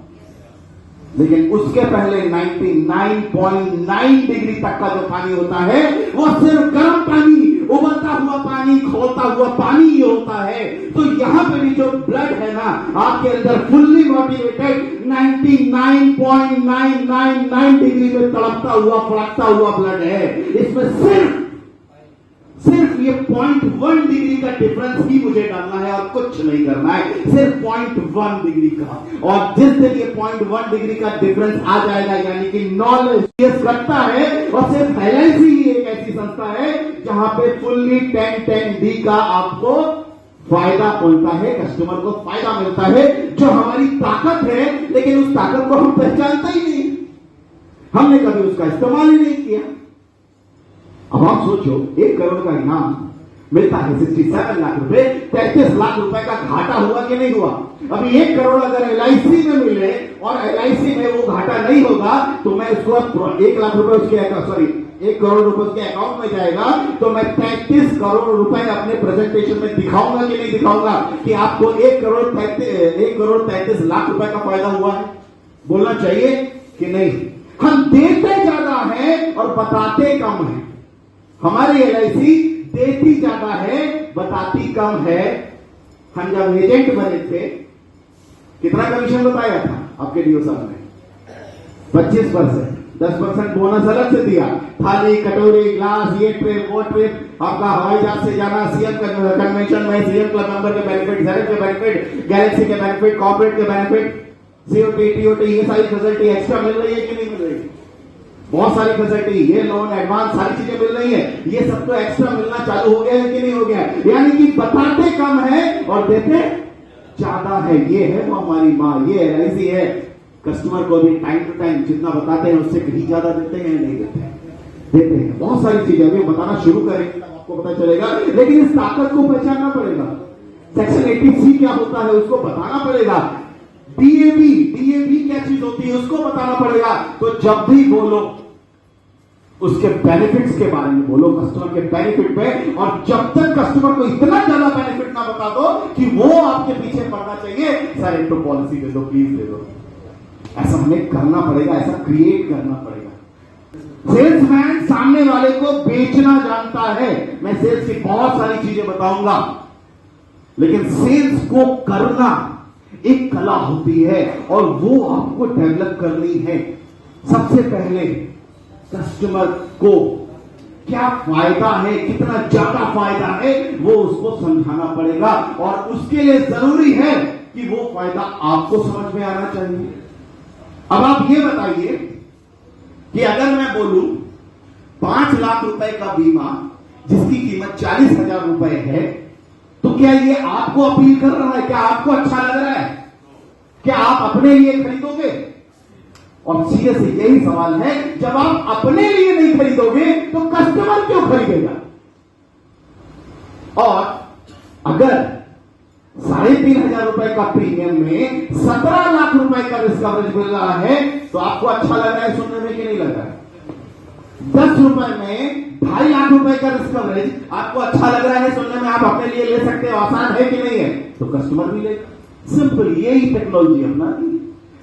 लेकिन उसके पहले 99.9 डिग्री तक का जो पानी होता है, वो सिर्फ गर्म पानी, उबलता हुआ पानी, खौलता हुआ पानी ही होता है। तो यहां पे भी जो ब्लड है ना, आपके अंदर फुल्ली मोटिवेटेड 99.999 डिग्री में तड़पता हुआ, फड़कता हुआ ब्लड है। इसमें सिर्फ ये 0.1 डिग्री का डिफरेंस ही मुझे डालना है और कुछ नहीं करना है, सिर्फ 0.1 डिग्री का। और जिस दिन ये 0.1 डिग्री का डिफरेंस आ जाएगा, यानी कि नॉलेज रखता है। और सिर्फ LIC ही एक ऐसी संस्था है जहां पे फुल्ली 10-10D का आपको फायदा पहुंचता है, कस्टमर को फायदा मिलता है, जो हमारी ताकत है। लेकिन उस ताकत को हम पहचानते ही नहीं, हमने कभी उसका इस्तेमाल ही नहीं किया। अब आप सोचो, 1 करोड़ का इनाम मिलता है, 67 लाख रुपए, 33 लाख रुपए का घाटा हुआ कि नहीं हुआ? अभी 1 करोड़ अगर LIC में मिले और LIC में वो घाटा नहीं होगा, तो मैं उसको 1 लाख रुपए उसके 1 करोड़ रुपए उसके अकाउंट में जाएगा, तो मैं 33 करोड़ रुपए अपने प्रेजेंटेशन में दिखाऊंगा कि नहीं दिखाऊंगा कि आपको 1 करोड़ 33 लाख रुपए का फायदा हुआ है? बोलना चाहिए कि नहीं? हम देते ज्यादा है और बताते कम है। हमारी LIC देती ज्यादा है, बताती कम है। हम जब एजेंट बने थे, कितना कमीशन बताया था आपके डीओ साहब ने? 25%। 10% बोनस अलग से दिया, थाली कटोरी ग्लास ये ट्रिप वो ट्रिप, आपका हवाई जहाज से जाना, सीएम कन्वेंशन में सीएम क्लब मेंबर के बेनिफिट, जेड के बेनिफिट, गैलेक्सी के बेनिफिट, कॉर्पोरेट के बेनिफिट, सीओटी टीओटी, ये सारी फैसिलिटी एक्स्ट्रा मिल रही है कि नहीं मिल रही? बहुत सारी फैसिलिटी, ये लोन एडवांस सारी चीजें मिल रही है, ये सब तो एक्स्ट्रा मिलना चालू हो गया है कि नहीं हो गया? यानी कि बताते कम है और देते ज्यादा है। ये है वो हमारी माँ, ये ऐसी है। कस्टमर को भी टाइम टू टाइम जितना बताते हैं उससे कहीं ज्यादा देते हैं या नहीं देते हैं? देते हैं। बहुत सारी चीजें अभी बताना शुरू करेंगे तब आपको पता चलेगा, लेकिन इस ताकत को पहचानना पड़ेगा। सेक्शन 80C क्या होता है उसको बताना पड़ेगा। डीएबी क्या चीज होती है उसको बताना पड़ेगा। तो जब भी बोलो उसके बेनिफिट्स के बारे में बोलो, कस्टमर के बेनिफिट पे, और जब तक कस्टमर को इतना ज्यादा बेनिफिट ना बता दो कि वो आपके पीछे पड़ना चाहिए, सर एक तो पॉलिसी दे दो, प्लीज दे दो। ऐसा हमें करना पड़ेगा, ऐसा क्रिएट करना पड़ेगा। सेल्समैन सामने वाले को बेचना जानता है। मैं सेल्स की बहुत सारी चीजें बताऊंगा, लेकिन सेल्स को करना एक कला होती है और वो आपको डेवलप करनी है। सबसे पहले कस्टमर को क्या फायदा है, कितना ज्यादा फायदा है, वो उसको समझाना पड़ेगा, और उसके लिए जरूरी है कि वो फायदा आपको समझ में आना चाहिए। अब आप ये बताइए कि अगर मैं बोलूं 5 लाख रुपए का बीमा जिसकी कीमत 40,000 रुपए है, तो क्या ये आपको अपील कर रहा है? क्या आपको अच्छा लग रहा है? क्या आप अपने लिए खरीदोगे? और सीधे से यही सवाल है, जब आप अपने लिए नहीं खरीदोगे तो कस्टमर क्यों खरीदेगा? और अगर 3,500 रुपए का प्रीमियम में 17 लाख रुपए का रिस्क कवरेज मिल रहा है, तो आपको अच्छा लग रहा है सुनने में कि नहीं लग रहा है? 10 रुपए में 2.5 लाख रुपए का रिस्क कवरेज आपको अच्छा लग रहा है सुनने में, आप अपने लिए ले सकते हो, आसान है कि नहीं है? तो कस्टमर भी लेगा। सिंपल, यही टेक्नोलॉजी अपना,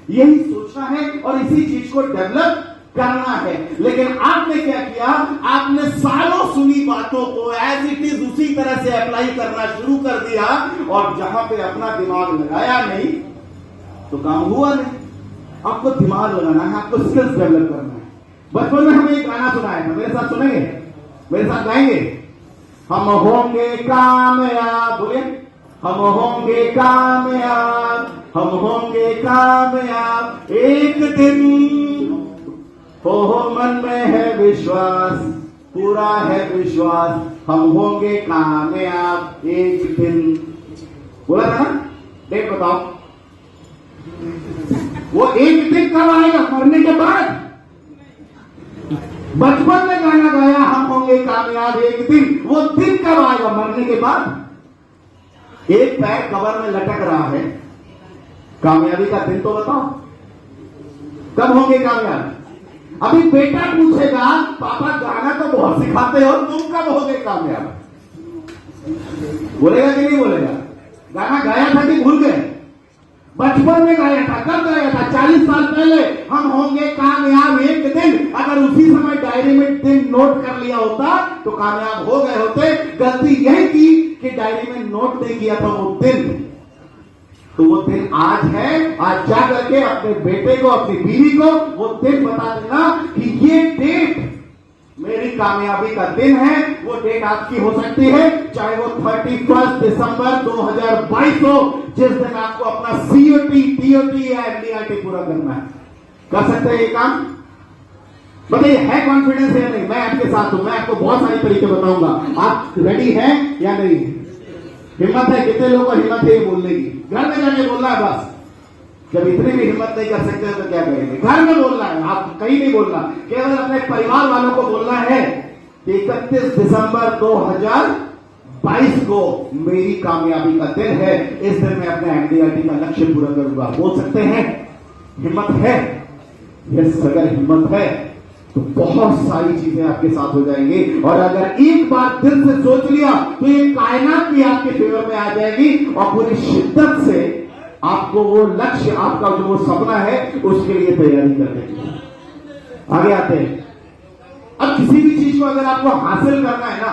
यही सोचना है और इसी चीज को डेवलप करना है। लेकिन आपने क्या किया? आपने सालों सुनी बातों को एज इट इज उसी तरह से अप्लाई करना शुरू कर दिया, और जहां पे अपना दिमाग लगाया नहीं तो काम हुआ नहीं। आपको दिमाग लगाना है, आपको स्किल्स डेवलप करना है। बचपन में हमें एक गाना सुनाया था, मेरे साथ सुनेंगे, मेरे साथ गाएंगे? हम होंगे कामयाब, बोलिए, हम होंगे कामयाब, हम होंगे कामयाब एक दिन, हो मन में है विश्वास, पूरा है विश्वास, हम होंगे कामयाब एक दिन। बोला था ना? डेट बताओ, वो एक दिन कब आएगा? मरने के बाद। बचपन में गाना गाया हम होंगे कामयाब एक दिन, वो दिन कब आएगा? मरने के बाद। एक पैर कबर में लटक रहा है, कामयाबी का दिन तो बताओ, कब होंगे कामयाब? अभी बेटा पूछेगा, पापा गाना तो बहुत सिखाते हो, तुम कब होगे कामयाब? बोलेगा कि नहीं बोलेगा? गाना गाया था कि भूल गए? बचपन में गाया था, कब गाया था? 40 साल पहले। हम होंगे कामयाब एक दिन, अगर उसी समय डायरी में दिन नोट कर लिया होता तो कामयाब हो गए होते। गलती यही की कि डायरी में नोट नहीं किया था वो दिन। तो वो दिन आज है, आज जा करके अपने बेटे को, अपनी बीवी को वो दिन बता देना कि ये डेट मेरी कामयाबी का दिन है। वो डेट आपकी हो सकती है, चाहे वो 31 दिसंबर 2022 हो, जिस दिन आपको अपना सीओटी, टीओटी या एमडीआरटी पूरा करना है। कर सकते हैं ये काम? बताइए, है कॉन्फिडेंस या नहीं? मैं आपके साथ हूं, मैं आपको बहुत सारे तरीके बताऊंगा। आप रेडी हैं या नहीं? हिम्मत है? कितने लोगों को हिम्मत है ये बोलने की? घर में जाके बोलना है बस। जब इतनी भी हिम्मत नहीं कर सकते तो क्या करेंगे? घर में बोलना है, आप कहीं नहीं बोलना, केवल अपने परिवार वालों को बोलना है कि 31 दिसंबर 2022 को मेरी कामयाबी का दिन है, इस दिन मैं अपने एमडीआरटी का लक्ष्य पूरा करूंगा। बोल सकते हैं? हिम्मत है? यस, अगर हिम्मत है तो बहुत सारी चीजें आपके साथ हो जाएंगी। और अगर एक बार दिल से सोच लिया तो ये कायनात भी आपके फेवर में आ जाएगी, और पूरी शिद्दत से आपको वो लक्ष्य, आपका जो वो सपना है, उसके लिए तैयारी करने की। आगे आते हैं। अब किसी भी चीज को अगर आपको हासिल करना है ना,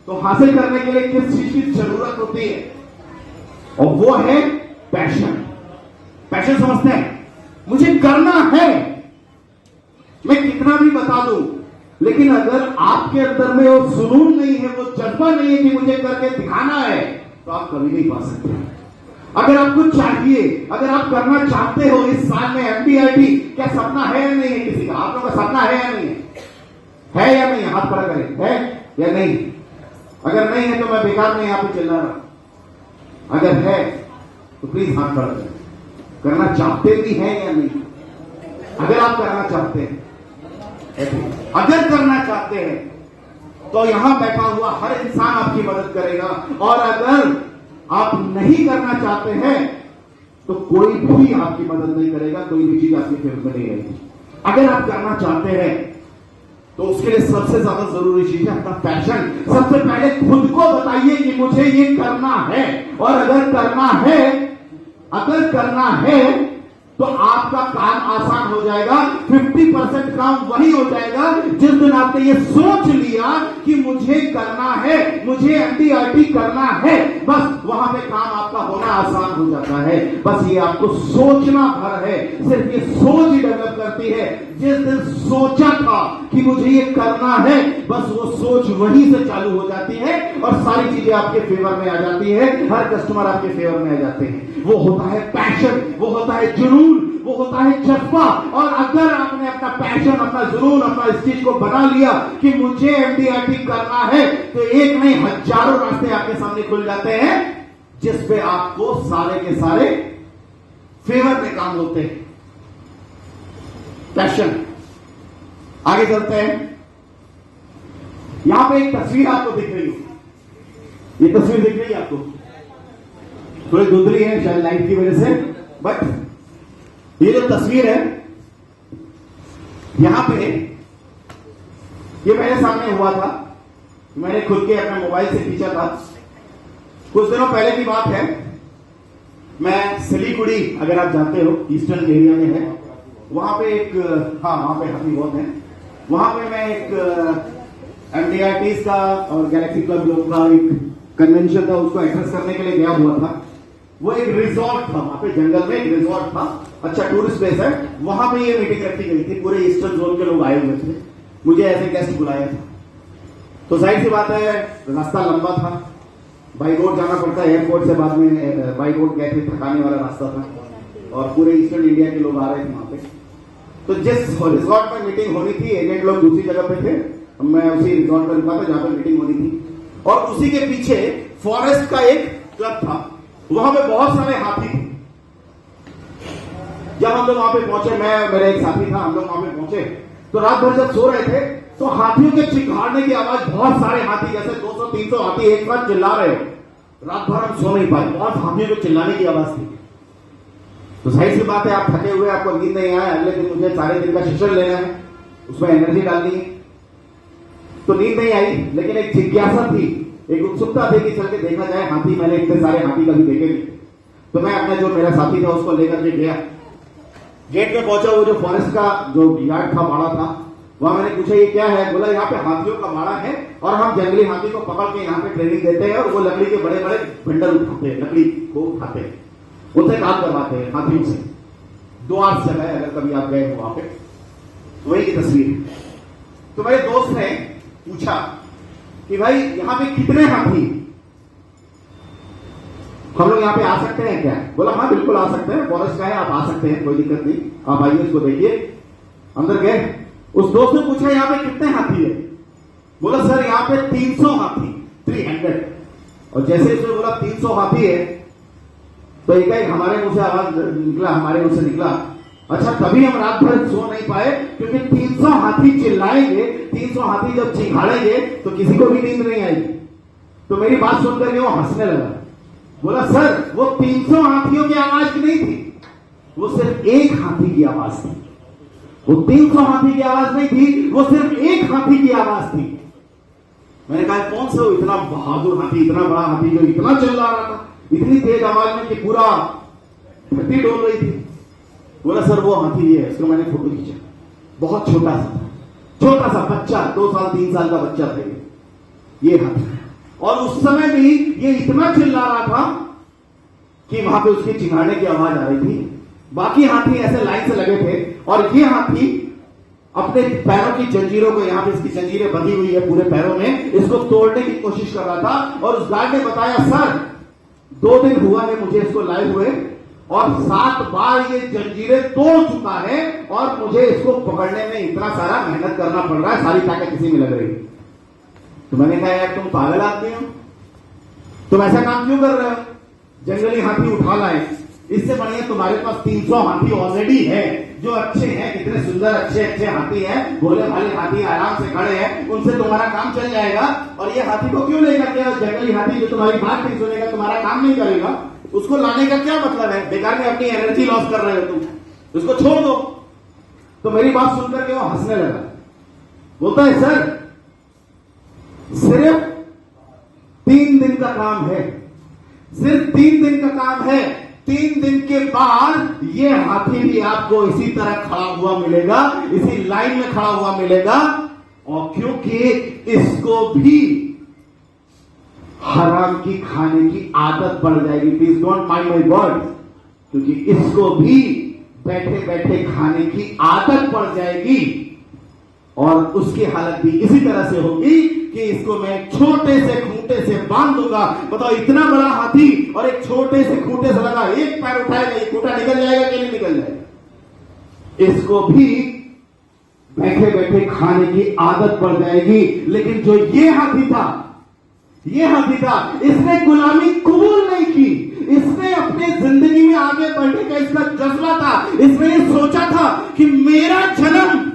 तो हासिल करने के लिए किस चीज की जरूरत होती है? और वो है पैशन। पैशन समझते हैं? मुझे करना है, मैं कितना भी बता दूं, लेकिन अगर आपके अंदर में वो जुनून नहीं है, वो जज्बा नहीं है कि मुझे करके दिखाना है, तो आप कभी नहीं पा सकते। अगर आपको चाहिए, अगर आप करना चाहते हो इस साल में MDRT, क्या सपना है या नहीं है किसी का? आप लोगों का सपना है या नहीं है या नहीं? हाथ खड़ा करें, है या नहीं? अगर नहीं है तो मैं बेकार में यहां पे चिल्ला रहा। अगर है तो प्लीज हाथ खड़ा करें। करना चाहते भी हैं या नहीं? अगर आप करना चाहते हैं, अगर करना चाहते हैं तो यहां बैठा हुआ हर इंसान आपकी मदद करेगा, और अगर आप नहीं करना चाहते हैं तो कोई भी आपकी मदद नहीं करेगा, कोई भी चीज आपके फेवर में नहीं रहेगी। अगर आप करना चाहते हैं तो उसके लिए सबसे ज्यादा जरूरी चीज है अपना पैशन। सबसे पहले खुद को बताइए कि मुझे ये करना है, और अगर करना है तो आपका काम आसान हो जाएगा। 50% काम वही हो जाएगा जिस दिन आपने ये सोच लिया कि मुझे करना है, मुझे MDRT करना है, बस वहां पे काम आपका होना आसान हो जाता है। बस ये आपको सोचना भर है, सिर्फ ये सोच ही डेवलप करती है। जिस दिन सोचा था कि मुझे ये करना है, बस वो सोच वहीं से चालू हो जाती है और सारी चीजें आपके फेवर में आ जाती है, हर कस्टमर आपके फेवर में आ जाते हैं। वो होता है पैशन, वो होता है जुनून, वो होता है जज्बा। और अगर आपने अपना पैशन, अपना जुनून, अपना इस चीज को बना लिया कि मुझे MDRT करना है, तो एक नहीं हजारों रास्ते आपके सामने खुल जाते हैं जिसपे आपको सारे के सारे फेवर में काम होते हैं। पैशन। आगे चलते हैं। यहां पे एक तस्वीर आपको दिख रही है, ये तस्वीर दिख रही है आपको, थोड़ी धुंधली है शायद लाइट की वजह से, बट ये जो तस्वीर है यहां पे, ये मेरे सामने हुआ था, मैंने खुद के अपने मोबाइल से खींचा था। कुछ दिनों पहले की बात है, मैं सिलीगुड़ी, अगर आप जानते हो ईस्टर्न एरिया में है, वहां पे एक, हाँ वहां पे हाथी बहुत है, वहां पे मैं एक MDRTs का और गैलेक्सी क्लब लोग का एक कन्वेंशन था, उसको एड्रेस करने के लिए गया हुआ था। वो एक रिजॉर्ट था, वहां पे जंगल में एक रिजॉर्ट था, अच्छा टूरिस्ट प्लेस है, वहां पे ये मीटिंग रखी गई थी। पूरे ईस्टर्न जोन के लोग आए हुए थे, मुझे ऐसे गेस्ट बुलाया था। तो जाहिर सी बात है रास्ता लंबा था, बाई रोड जाना पड़ता है, एयरपोर्ट से बाद में बाई रोड गए थे, थकाने वाला रास्ता था, और पूरे ईस्टर्न इंडिया के लोग आ रहे थे वहां पे। तो जिस रिजॉर्ट में मीटिंग होनी थी, एजेंट लोग दूसरी जगह पे थे, मैं उसी रिजॉर्ट पर रुका था जहां पर मीटिंग होनी थी, और उसी के पीछे फॉरेस्ट का एक क्लब था, वहां पे बहुत सारे हाथी थे। जब हम लोग वहां पे पहुंचे, मैं मेरा एक साथी था, हम लोग वहां पे पहुंचे तो रात भर जब सो रहे थे तो हाथियों के चिल्लाने की आवाज, बहुत सारे हाथी, जैसे 200-300 हाथी एक साथ चिल्ला रहे हो। रात भर हम सो नहीं पाए, बहुत हाथियों के चिल्लाने की आवाज थी। तो सही सी बात है, आप थके हुए, आपको नींद नहीं आया, अगले दिन मुझे सारे दिन का सेशन लेना है, उसमें एनर्जी डालनी है, तो नींद नहीं आई। लेकिन एक जिज्ञासा थी, एक उत्सुकता थी कि चल के देखा जाए हाथी, मैंने इतने सारे हाथी कभी देखे नहीं। तो मैं अपना जो मेरा साथी था उसको लेकर के गया, गेट में पहुंचा, वो जो फॉरेस्ट का जो यार्ड था, बाड़ा था, वहां मैंने पूछा ये क्या है? बोला यहाँ पे हाथियों का बाड़ा है और हम जंगली हाथी को पकड़ के यहाँ पे ट्रेनिंग देते हैं, और वो लकड़ी के बड़े बड़े बंडल उठाते हैं, लकड़ी को उठाते हैं, उनसे काम करवाते हैं हाथियों से। 2 आर्स जगह है, अगर कभी आप गए हो वहां पे, वही की तस्वीर। तो मेरे दोस्त ने पूछा कि भाई यहाँ पे कितने हाथी, हम लोग यहाँ पे आ सकते हैं क्या? बोला हाँ बिल्कुल आ सकते हैं, फॉरेस्ट का है, आप आ सकते हैं, कोई दिक्कत नहीं, आप आइए, उसको देखिए। अंदर गए, उस दोस्त ने पूछा यहाँ पे कितने हाथी है? बोला सर यहाँ पे 300 हाथी, 300। और जैसे उसने बोला 300 हाथी है, तो एक हमारे मुंह से आवाज निकला, हमारे मुंह से निकला, अच्छा तभी हम रात भर सो नहीं पाए, क्योंकि 300 हाथी चिल्लाएंगे, 300 हाथी जब चिघाड़ेंगे तो किसी को भी नींद नहीं आएगी। तो मेरी बात सुनकर के वो हंसने लगा। बोला सर वो 300 हाथियों की आवाज नहीं थी, वो सिर्फ एक हाथी की आवाज थी। वो 300 हाथी की आवाज नहीं थी, वो सिर्फ एक हाथी की आवाज थी। मैंने कहा कौन सा इतना बहादुर हाथी, इतना बड़ा हाथी जो इतना चिल्ला रहा था, इतनी तेज आवाज में कि पूरा धरती डोल रही थी? बोला सर वो हाथी ये है, इसको मैंने फोटो खींचा, बहुत छोटा सा था, छोटा सा बच्चा, 2 साल 3 साल का बच्चा था ये हाथी। और उस समय भी ये इतना चिल्ला रहा था कि वहां पे उसकी चिल्लाने की आवाज आ रही थी। बाकी हाथी ऐसे लाइन से लगे थे, और ये हाथी अपने पैरों की जंजीरों को, यहां पे इसकी जंजीरें बंधी हुई है पूरे पैरों में, इसको तोड़ने की कोशिश कर रहा था। और उस गार्ड ने बताया, सर 2 दिन हुआ है मुझे इसको लाए हुए और 7 बार ये जंजीरें तोड़ चुका है और मुझे इसको पकड़ने में इतना सारा मेहनत करना पड़ रहा है, सारी ताकत इसी में लग रही है। तो मैंने कहा, यार तुम पागल आदमी हो, तुम ऐसा काम क्यों कर रहे हो? जंगली हाथी उठा लाए, इससे बढ़िया तुम्हारे पास 300 हाथी ऑलरेडी है जो अच्छे हैं, कितने सुंदर अच्छे अच्छे हाथी हैं, भोले भाले हाथी आराम से खड़े हैं, उनसे तुम्हारा काम चल जाएगा। और ये हाथी को क्यों लेकर के, जंगली हाथी जो तुम्हारी बात नहीं सुनेगा, तुम्हारा काम नहीं करेगा, उसको लाने का क्या मतलब है? बेकार में अपनी एनर्जी लॉस कर रहे हो तुम, उसको छोड़ दो। तो मेरी बात सुनकर के वो हंसने लगा, बोलता है, सर सिर्फ 3 दिन का काम है, सिर्फ 3 दिन का काम है। 3 दिन के बाद ये हाथी भी आपको इसी तरह खड़ा हुआ मिलेगा, इसी लाइन में खड़ा हुआ मिलेगा। और क्योंकि इसको भी हराम की खाने की आदत पड़ जाएगी, please don't mind my word, क्योंकि इसको भी बैठे बैठे खाने की आदत पड़ जाएगी और उसकी हालत भी इसी तरह से होगी कि इसको मैं छोटे से खूंटे से बांध दूंगा। बताओ, इतना बड़ा हाथी और एक छोटे से खूंटे से लगा, एक पैर उठाएगा, ये खूंटा निकल जाएगा कि नहीं निकल जाएगा? इसको भी बैठे बैठे खाने की आदत पड़ जाएगी। लेकिन जो ये हाथी था, इसने गुलामी कबूल नहीं की, इसने अपने जिंदगी में आगे बढ़ने का इसका जज्बा था। इसने ये सोचा था कि मेरा जन्म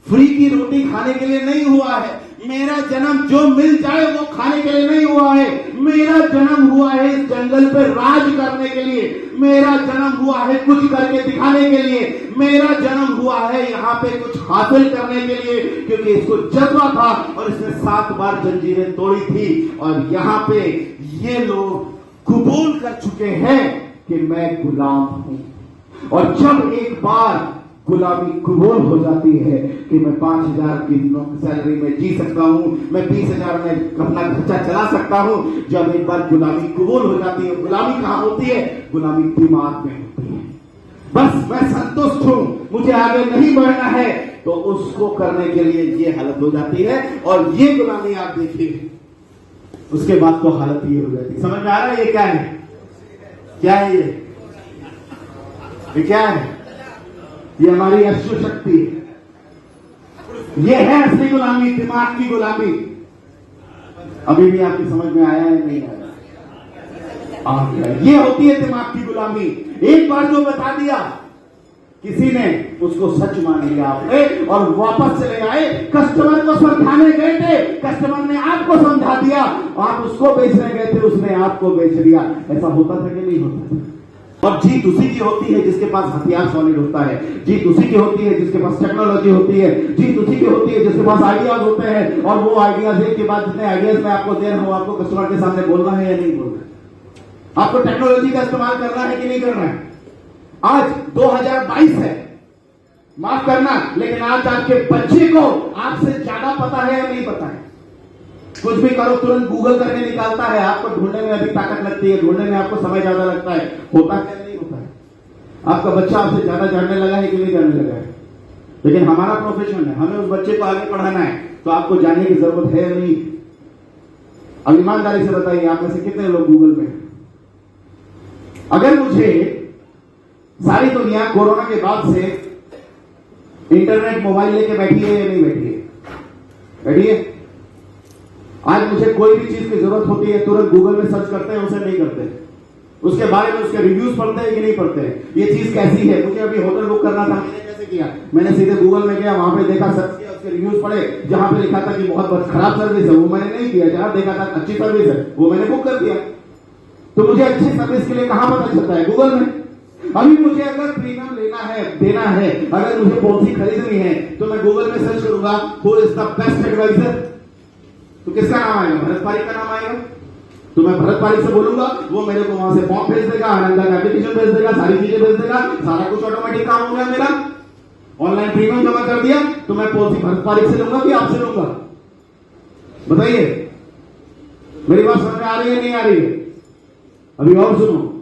फ्री की रोटी खाने के लिए नहीं हुआ है, मेरा जन्म जो मिल जाए वो खाने के लिए नहीं हुआ है, मेरा जन्म हुआ है इस जंगल पर राज करने के लिए, मेरा जन्म हुआ है कुछ करके दिखाने के लिए, मेरा जन्म हुआ है यहां पे कुछ हासिल करने के लिए, क्योंकि इसको जज्बा था और इसने 7 बार जंजीरें तोड़ी थी। और यहां पे ये लोग कबूल कर चुके हैं कि मैं गुलाम हूं। और जब एक बार गुलामी कबूल हो जाती है कि मैं 5,000 की सैलरी में जी सकता हूं, मैं 20,000 में अपना खर्चा चला सकता हूं, जब एक बार गुलामी कबूल हो जाती है, गुलामी कहां होती है? गुलामी दिमाग में होती है। बस मैं संतुष्ट हूं, मुझे आगे नहीं बढ़ना है, तो उसको करने के लिए ये हालत हो जाती है। और ये गुलामी आप देखिए, उसके बाद तो हालत ये हो जाती है। समझ में आ रहा है ये क्या है? क्या है ये क्या है? ये हमारी अश्व शक्ति है, ये है असली गुलामी, दिमाग की गुलामी। अभी भी आपकी समझ में आया है? नहीं आया? आ गया। ये होती है दिमाग की गुलामी। एक बार जो बता दिया किसी ने, उसको सच मान लिया आपने और वापस चले आए। कस्टमर को समझाने गए थे, कस्टमर ने आपको समझा दिया, आप उसको बेचने गए थे, उसने आपको बेच दिया। ऐसा होता था कि नहीं होता था? और जीत उसी की होती है जिसके पास हथियार सॉलिड होता है, जीत उसी की होती है जिसके पास टेक्नोलॉजी होती है, जीत उसी की होती है जिसके पास आइडियाज होते हैं। और वो आइडियाज एक के बाद जितने आइडियाज मैं आपको दे रहा हूं, आपको कस्टमर के सामने बोलना है या नहीं बोलना है? आपको टेक्नोलॉजी का इस्तेमाल करना है कि नहीं करना है? आज 2022 है, माफ करना, लेकिन आज आपके बच्चे को आपसे ज्यादा पता है या नहीं पता है? कुछ भी करो तुरंत गूगल करके निकालता है, आपको ढूंढने में अभी ताकत लगती है, ढूंढने में आपको समय ज्यादा लगता है। होता क्या नहीं होता है? आपका बच्चा आपसे ज्यादा जानने लगा है कि नहीं जानने लगा है? लेकिन हमारा प्रोफेशन है, हमें उस बच्चे को आगे बढ़ाना है, तो आपको जानने की जरूरत है या नहीं? अब ईमानदारी से बताइए, आप में से कितने लोग गूगल में हैं? अगर मुझे सारी दुनिया कोरोना के बाद से इंटरनेट मोबाइल लेके बैठी है या नहीं बैठी है? बैठी है। आज मुझे कोई भी चीज की जरूरत होती है, तुरंत गूगल में सर्च करते हैं, उसे नहीं करते, उसके बारे में उसके रिव्यूज पढ़ते हैं कि नहीं पढ़ते हैं? ये चीज कैसी है? मुझे अभी होटल बुक करना था, मैंने कैसे किया? मैंने सीधे गूगल में गया, वहां पे देखा, सर्च किया, उसके रिव्यूज पढ़े, जहां पे लिखा था कि बहुत खराब सर्विस है वो मैंने नहीं किया, जहां देखा था अच्छी सर्विस है वो मैंने बुक कर दिया। तो मुझे अच्छी सर्विस के लिए कहां पता चलता है? गूगल में। अभी मुझे अगर प्रीमियम लेना है, देना है, अगर मुझे पॉलिसी खरीदनी है, तो मैं गूगल में सर्च करूंगा who is the best advisor, तो किसका नाम आएगा? भरत पारिक का नाम आएगा। तो मैं भरत पारिक से बोलूंगा, वो मेरे को वहां से फॉर्म भेज देगा, आनंदा का एप्लीकेशन भेज देगा, सारी चीजें भेज देगा, सारा कुछ ऑटोमेटिक काम हो गया मेरा। ऑनलाइन प्रीमियम जमा कर दिया, तो मैं पॉलिसी भरत पारिक से लूंगा कि आपसे लूंगा? बताइए, मेरी बात समझ में आ रही है नहीं आ रही है? अभी और सुनो,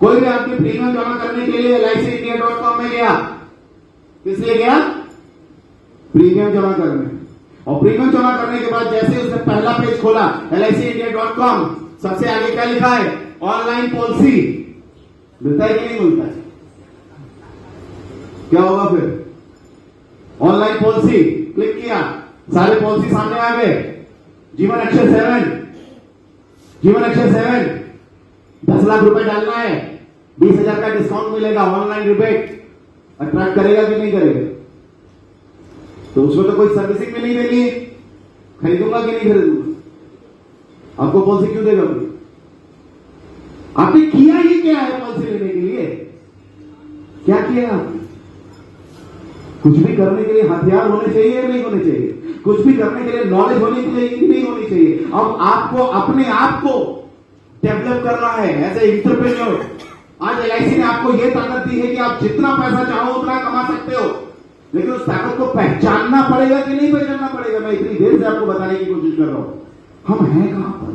कोई भी आपकी प्रीमियम जमा करने के लिए LICindia.com में गया, किस लिए गया? प्रीमियम जमा करने। और प्रीमियम जमा करने के बाद जैसे उसने पहला पेज खोला LICindia.com, सबसे आगे क्या लिखा है? Online policy. मिलता है कि नहीं मिलता है? क्या होगा फिर? ऑनलाइन पॉलिसी क्लिक किया, सारे पॉलिसी सामने आ गए। जीवन अक्षर 7, जीवन अक्षर 7, 10 लाख रुपए डालना है, 20,000 का डिस्काउंट मिलेगा, ऑनलाइन रिबेट। अट्रैक्ट करेगा कि नहीं करेगा? तो उसमें तो कोई सर्विसिंग में नहीं देनी है, खरीदूंगा कि नहीं खरीदूंगा? आपको पॉलिसी क्यों देगा कोई? आपने किया ही क्या है पॉलिसी लेने के लिए? क्या किया आपने? कुछ भी करने के लिए हथियार होने चाहिए या नहीं होने चाहिए? कुछ भी करने के लिए नॉलेज होनी चाहिए कि नहीं होनी चाहिए? अब आपको अपने आप को डेवलप करना है एज ए एंटरप्रेन्योर। आज LIC ने आपको यह ताकत दी है कि आप जितना पैसा चाहो उतना कमा सकते हो, लेकिन उस ताकत को पहचानना पड़ेगा कि नहीं पहचानना पड़ेगा? मैं इतनी देर से आपको बताने की कोशिश कर रहा हूं। हम हैं कहां पर?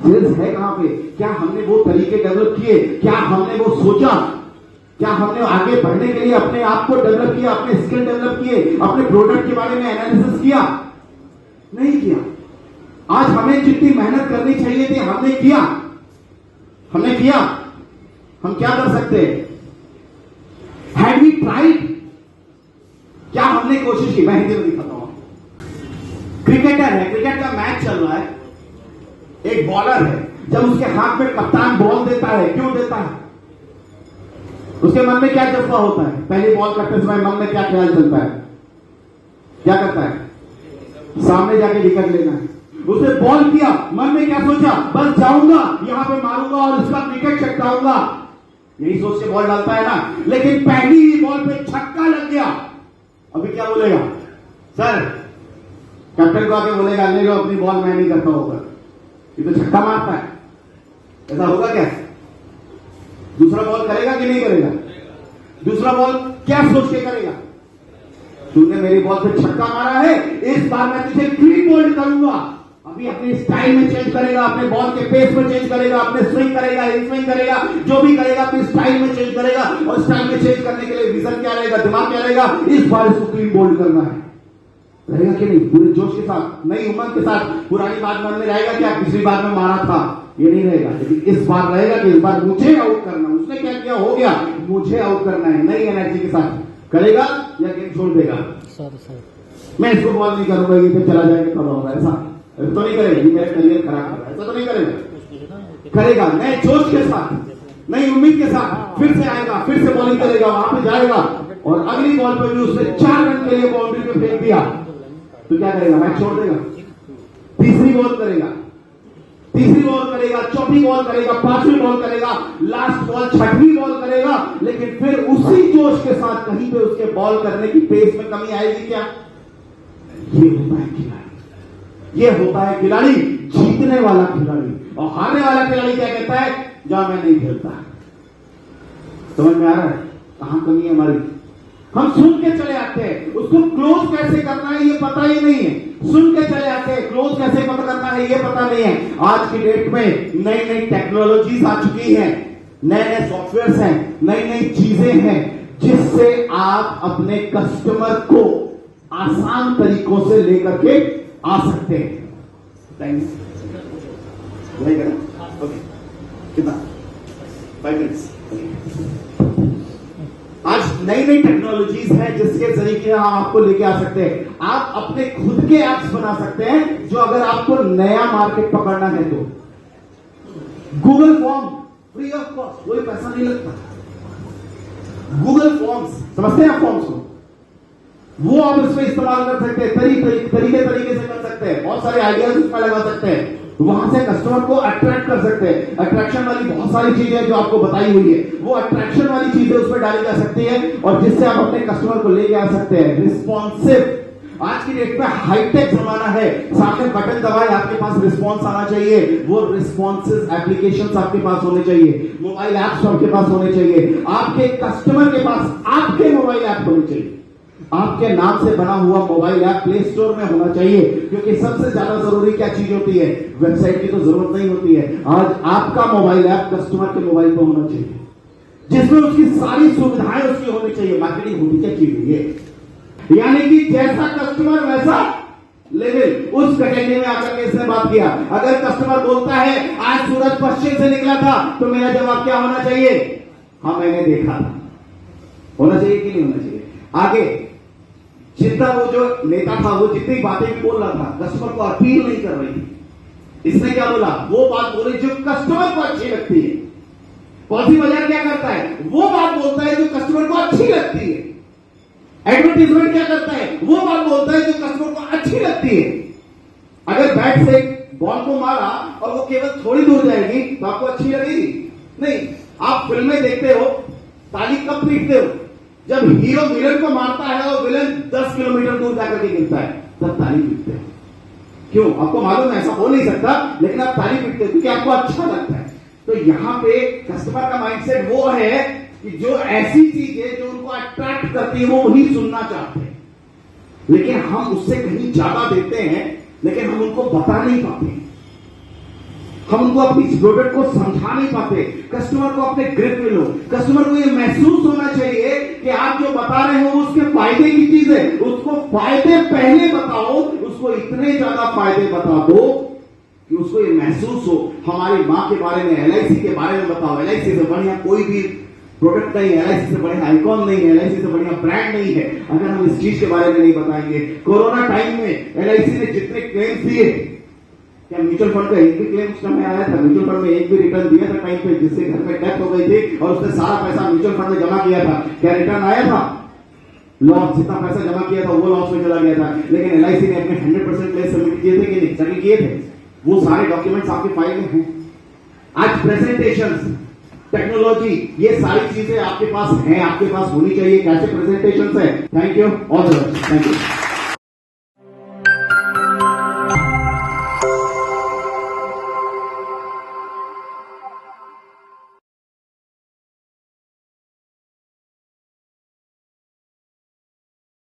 सेल्स है कहां पे? क्या हमने वो तरीके डेवलप किए? क्या हमने वो सोचा? क्या हमने आगे बढ़ने के लिए अपने आप को डेवलप किया, अपने स्किल डेवलप किए, अपने प्रोडक्ट के बारे में एनालिसिस किया? नहीं किया। आज हमें जितनी मेहनत करनी चाहिए थी हमने किया, हमने किया। हम क्या कर सकते हैं? Had we tried? क्या हमने कोशिश की? मैं हिंदी में दिखाता हूं। क्रिकेटर है, क्रिकेट का मैच चल रहा है, एक बॉलर है, जब उसके हाथ में कप्तान बॉल देता है, क्यों देता है? उसके मन में क्या जज्बा होता है? पहली बॉल करते समय मन में क्या ख्याल चलता है? क्या करता है? सामने जाके विकेट लेना है। उसने बॉल किया, मन में क्या सोचा? बस जाऊंगा, यहां पे मारूंगा और इसका विकेट छटकाऊंगा, यही सोच के बॉल डालता है ना। लेकिन पहली ही बॉल पे छक्का लग गया, अभी क्या बोलेगा? सर, कैप्टन को आके बोलेगा ले लो अपनी बॉल, मैं नहीं करता होगा, ये तो छक्का मारता है। ऐसा होगा क्या? दूसरा बॉल करेगा कि नहीं करेगा? दूसरा बॉल क्या सोच के करेगा? तूने मेरी बॉल पे छक्का मारा है, इस बार मैं तुझे क्लीन बोल्ड करूंगा। अभी अपने स्टाइल में चेंज करेगा, अपने बॉल के पेस में चेंज करेगा, अपने स्विंग करेगा, इन स्विंग करेगा, जो भी करेगा अपनी स्टाइल में चेंज करेगा। और स्टाइल में चेंज करने के लिए विजन क्या रहेगा, दिमाग क्या रहेगा? इस बार इसको क्लीन बोल्ड करना है। रहेगा कि नहीं? पूरे जोश के साथ, नई उमंग के साथ। पुरानी बात मन में रहेगा क्या? पिछली बार में मारा था, ये नहीं रहेगा। लेकिन इस बार रहेगा कि इस बार मुझे आउट करना, उसने क्या किया हो गया, मुझे आउट करना है। नई एनर्जी के साथ करेगा या गेम छोड़ देगा? मैं इसको बॉल नहीं करूंगा, ये फिर चला जाएगा, कब होगा? ऐसा तो नहीं करेगा, ये मेरा करियर खराब कर रहा है, ऐसा तो नहीं करेगा। करेगा नए जोश के साथ, नई उम्मीद के साथ, फिर से आएगा, फिर से बॉलिंग करेगा, वहां पे जाएगा और अगली बॉल पर भी उसने 4 रन के लिए बाउंड्री पे फेंक दिया, तो क्या करेगा? मैच छोड़ देगा। तीसरी बॉल करेगा, तीसरी बॉल करेगा, चौथी बॉल करेगा, 5वीं बॉल करेगा, लास्ट बॉल 6वीं बॉल करेगा, लेकिन फिर उसी जोश के साथ कहीं पे उसके बॉल करने की पेस में कमी आएगी क्या? ये होता है खिलाड़ी, ये होता है खिलाड़ी, जीतने वाला खिलाड़ी। और हारने वाला खिलाड़ी क्या कहता है? जहां मैं नहीं खेलता। समझ में आ रहा है कहां कमी है हमारी? हम सुन के चले आते हैं, उसको क्लोज कैसे करना है ये पता ही नहीं है। सुन के चले आते हैं, क्लोज कैसे पता करना है ये पता नहीं है। आज की डेट में नई नई टेक्नोलॉजीज आ चुकी हैं, नए नए सॉफ्टवेयर हैं, नई नई चीजें हैं, जिससे आप अपने कस्टमर को आसान तरीकों से लेकर के आ सकते हैं। ओके, कितना? 5 मिनट्स। आज नई नई टेक्नोलॉजीज हैं जिसके जरिए हम आपको लेके आ सकते हैं। आप अपने खुद के एप्स बना सकते हैं, जो अगर आपको नया मार्केट पकड़ना है तो। Google form free of cost, कोई पैसा नहीं लगता। गूगल फॉर्म्स, समझते हैं आप फॉर्म्स को? वो आप इसमें इस्तेमाल कर सकते हैं, तरीके से कर सकते हैं, बहुत सारे आइडियाज इसमें लगा सकते हैं, वहां से कस्टमर को अट्रैक्ट कर सकते हैं। अट्रैक्शन वाली बहुत सारी चीजें जो आपको बताई हुई है, वो अट्रैक्शन वाली चीजें उसमें डाली जा सकती है और जिससे आप अपने कस्टमर को लेके आ सकते हैं। रिस्पॉन्सिव, आज की डेट में हाईटेक जमाना है, सामने बटन दबाए आपके पास रिस्पॉन्स आना चाहिए, वो रिस्पॉन्सिव एप्लीकेशंस आपके पास होने चाहिए, मोबाइल ऐप्स आपके पास होने चाहिए, आपके कस्टमर के पास आपके मोबाइल ऐप होने चाहिए, आपके नाम से बना हुआ मोबाइल ऐप प्ले स्टोर में होना चाहिए। क्योंकि सबसे ज्यादा जरूरी क्या चीज होती है? वेबसाइट की तो जरूरत नहीं होती है। आज आपका मोबाइल ऐप कस्टमर के मोबाइल पर होना चाहिए। जिसमें उसकी सारी सुविधाएं उसकी होनी चाहिए। मार्केटिंग होनी क्या चीज है, यानी कि जैसा कस्टमर वैसा लेवल। उस कैटेगरी में आकर के इसने बात किया। अगर कस्टमर बोलता है आज सूरज पश्चिम से निकला था, तो मेरा जवाब क्या होना चाहिए? हाँ मैंने देखा था। होना चाहिए कि नहीं होना चाहिए? आगे जितना वो जो नेता था वो जितनी बातें बोल रहा था, कस्टमर को अपील नहीं कर रही थी। इसने क्या बोला? वो बात बोली जो कस्टमर को अच्छी लगती है। पॉलिसी बाजार क्या करता है? वो बात बोलता है जो कस्टमर को अच्छी लगती है। एडवर्टीजमेंट क्या करता है? वो बात बोलता है जो कस्टमर को अच्छी लगती है। अगर बैट से बॉल को मारा और वो केवल थोड़ी दूर जाएगी तो आपको अच्छी लगेगी? नहीं। आप फिल्में देखते हो, ताली कब पीटते हो? जब हीरो विलन को मारता है और विलन 10 किलोमीटर दूर जाकर के गिरता है, तब ताली पीटते हो। क्यों? आपको मालूम है ऐसा हो नहीं सकता, लेकिन आप ताली पीटते हो क्योंकि आपको अच्छा लगता है। तो यहां पे कस्टमर का माइंडसेट वो है कि जो ऐसी चीज है जो उनको अट्रैक्ट करती है वो वही सुनना चाहते हैं, लेकिन हम उससे कहीं ज्यादा देते हैं, लेकिन हम उनको बता नहीं पाते, हम उनको अपनी प्रोडक्ट को समझा नहीं पाते। कस्टमर को अपने ग्रिप में लो। कस्टमर को ये महसूस होना चाहिए कि आप जो बता रहे हो उसके फायदे की चीज है। उसको फायदे पहले बताओ, उसको इतने ज्यादा फायदे बता दो कि उसको ये महसूस हो। हमारी मां के बारे में, एलआईसी के बारे में बताओ। एलआईसी से बढ़िया कोई भी प्रोडक्ट नहीं है, एलआईसी से बढ़िया आइकॉन नहीं है, एलआईसी से बढ़िया ब्रांड नहीं है, अगर हम इस चीज के बारे में नहीं बताएंगे। कोरोना टाइम में एलआईसी ने जितने क्लेम्स दिए, क्या म्यूचुअल फंड का एक भी क्लेम उस समय आया था? म्यूचुअल फंड में एक भी रिटर्न दिया था टाइम पे, जिससे घर में डेथ हो गई थी और उसने सारा पैसा म्यूचुअल फंड में जमा किया था, क्या रिटर्न आया था? लॉस, जितना पैसा जमा किया था वो लॉस में चला गया था। लेकिन एलआईसी ने अपने 100% क्लेम सबमिट किए थे कि नहीं? सभी किए थे। वो सारे डॉक्यूमेंट्स आपके फाइल में हैं। आज प्रेजेंटेशंस, टेक्नोलॉजी, ये सारी चीजें आपके पास हैं, आपके पास होनी चाहिए। कैसे प्रेजेंटेशंस है? Thank you, all the best, thank you.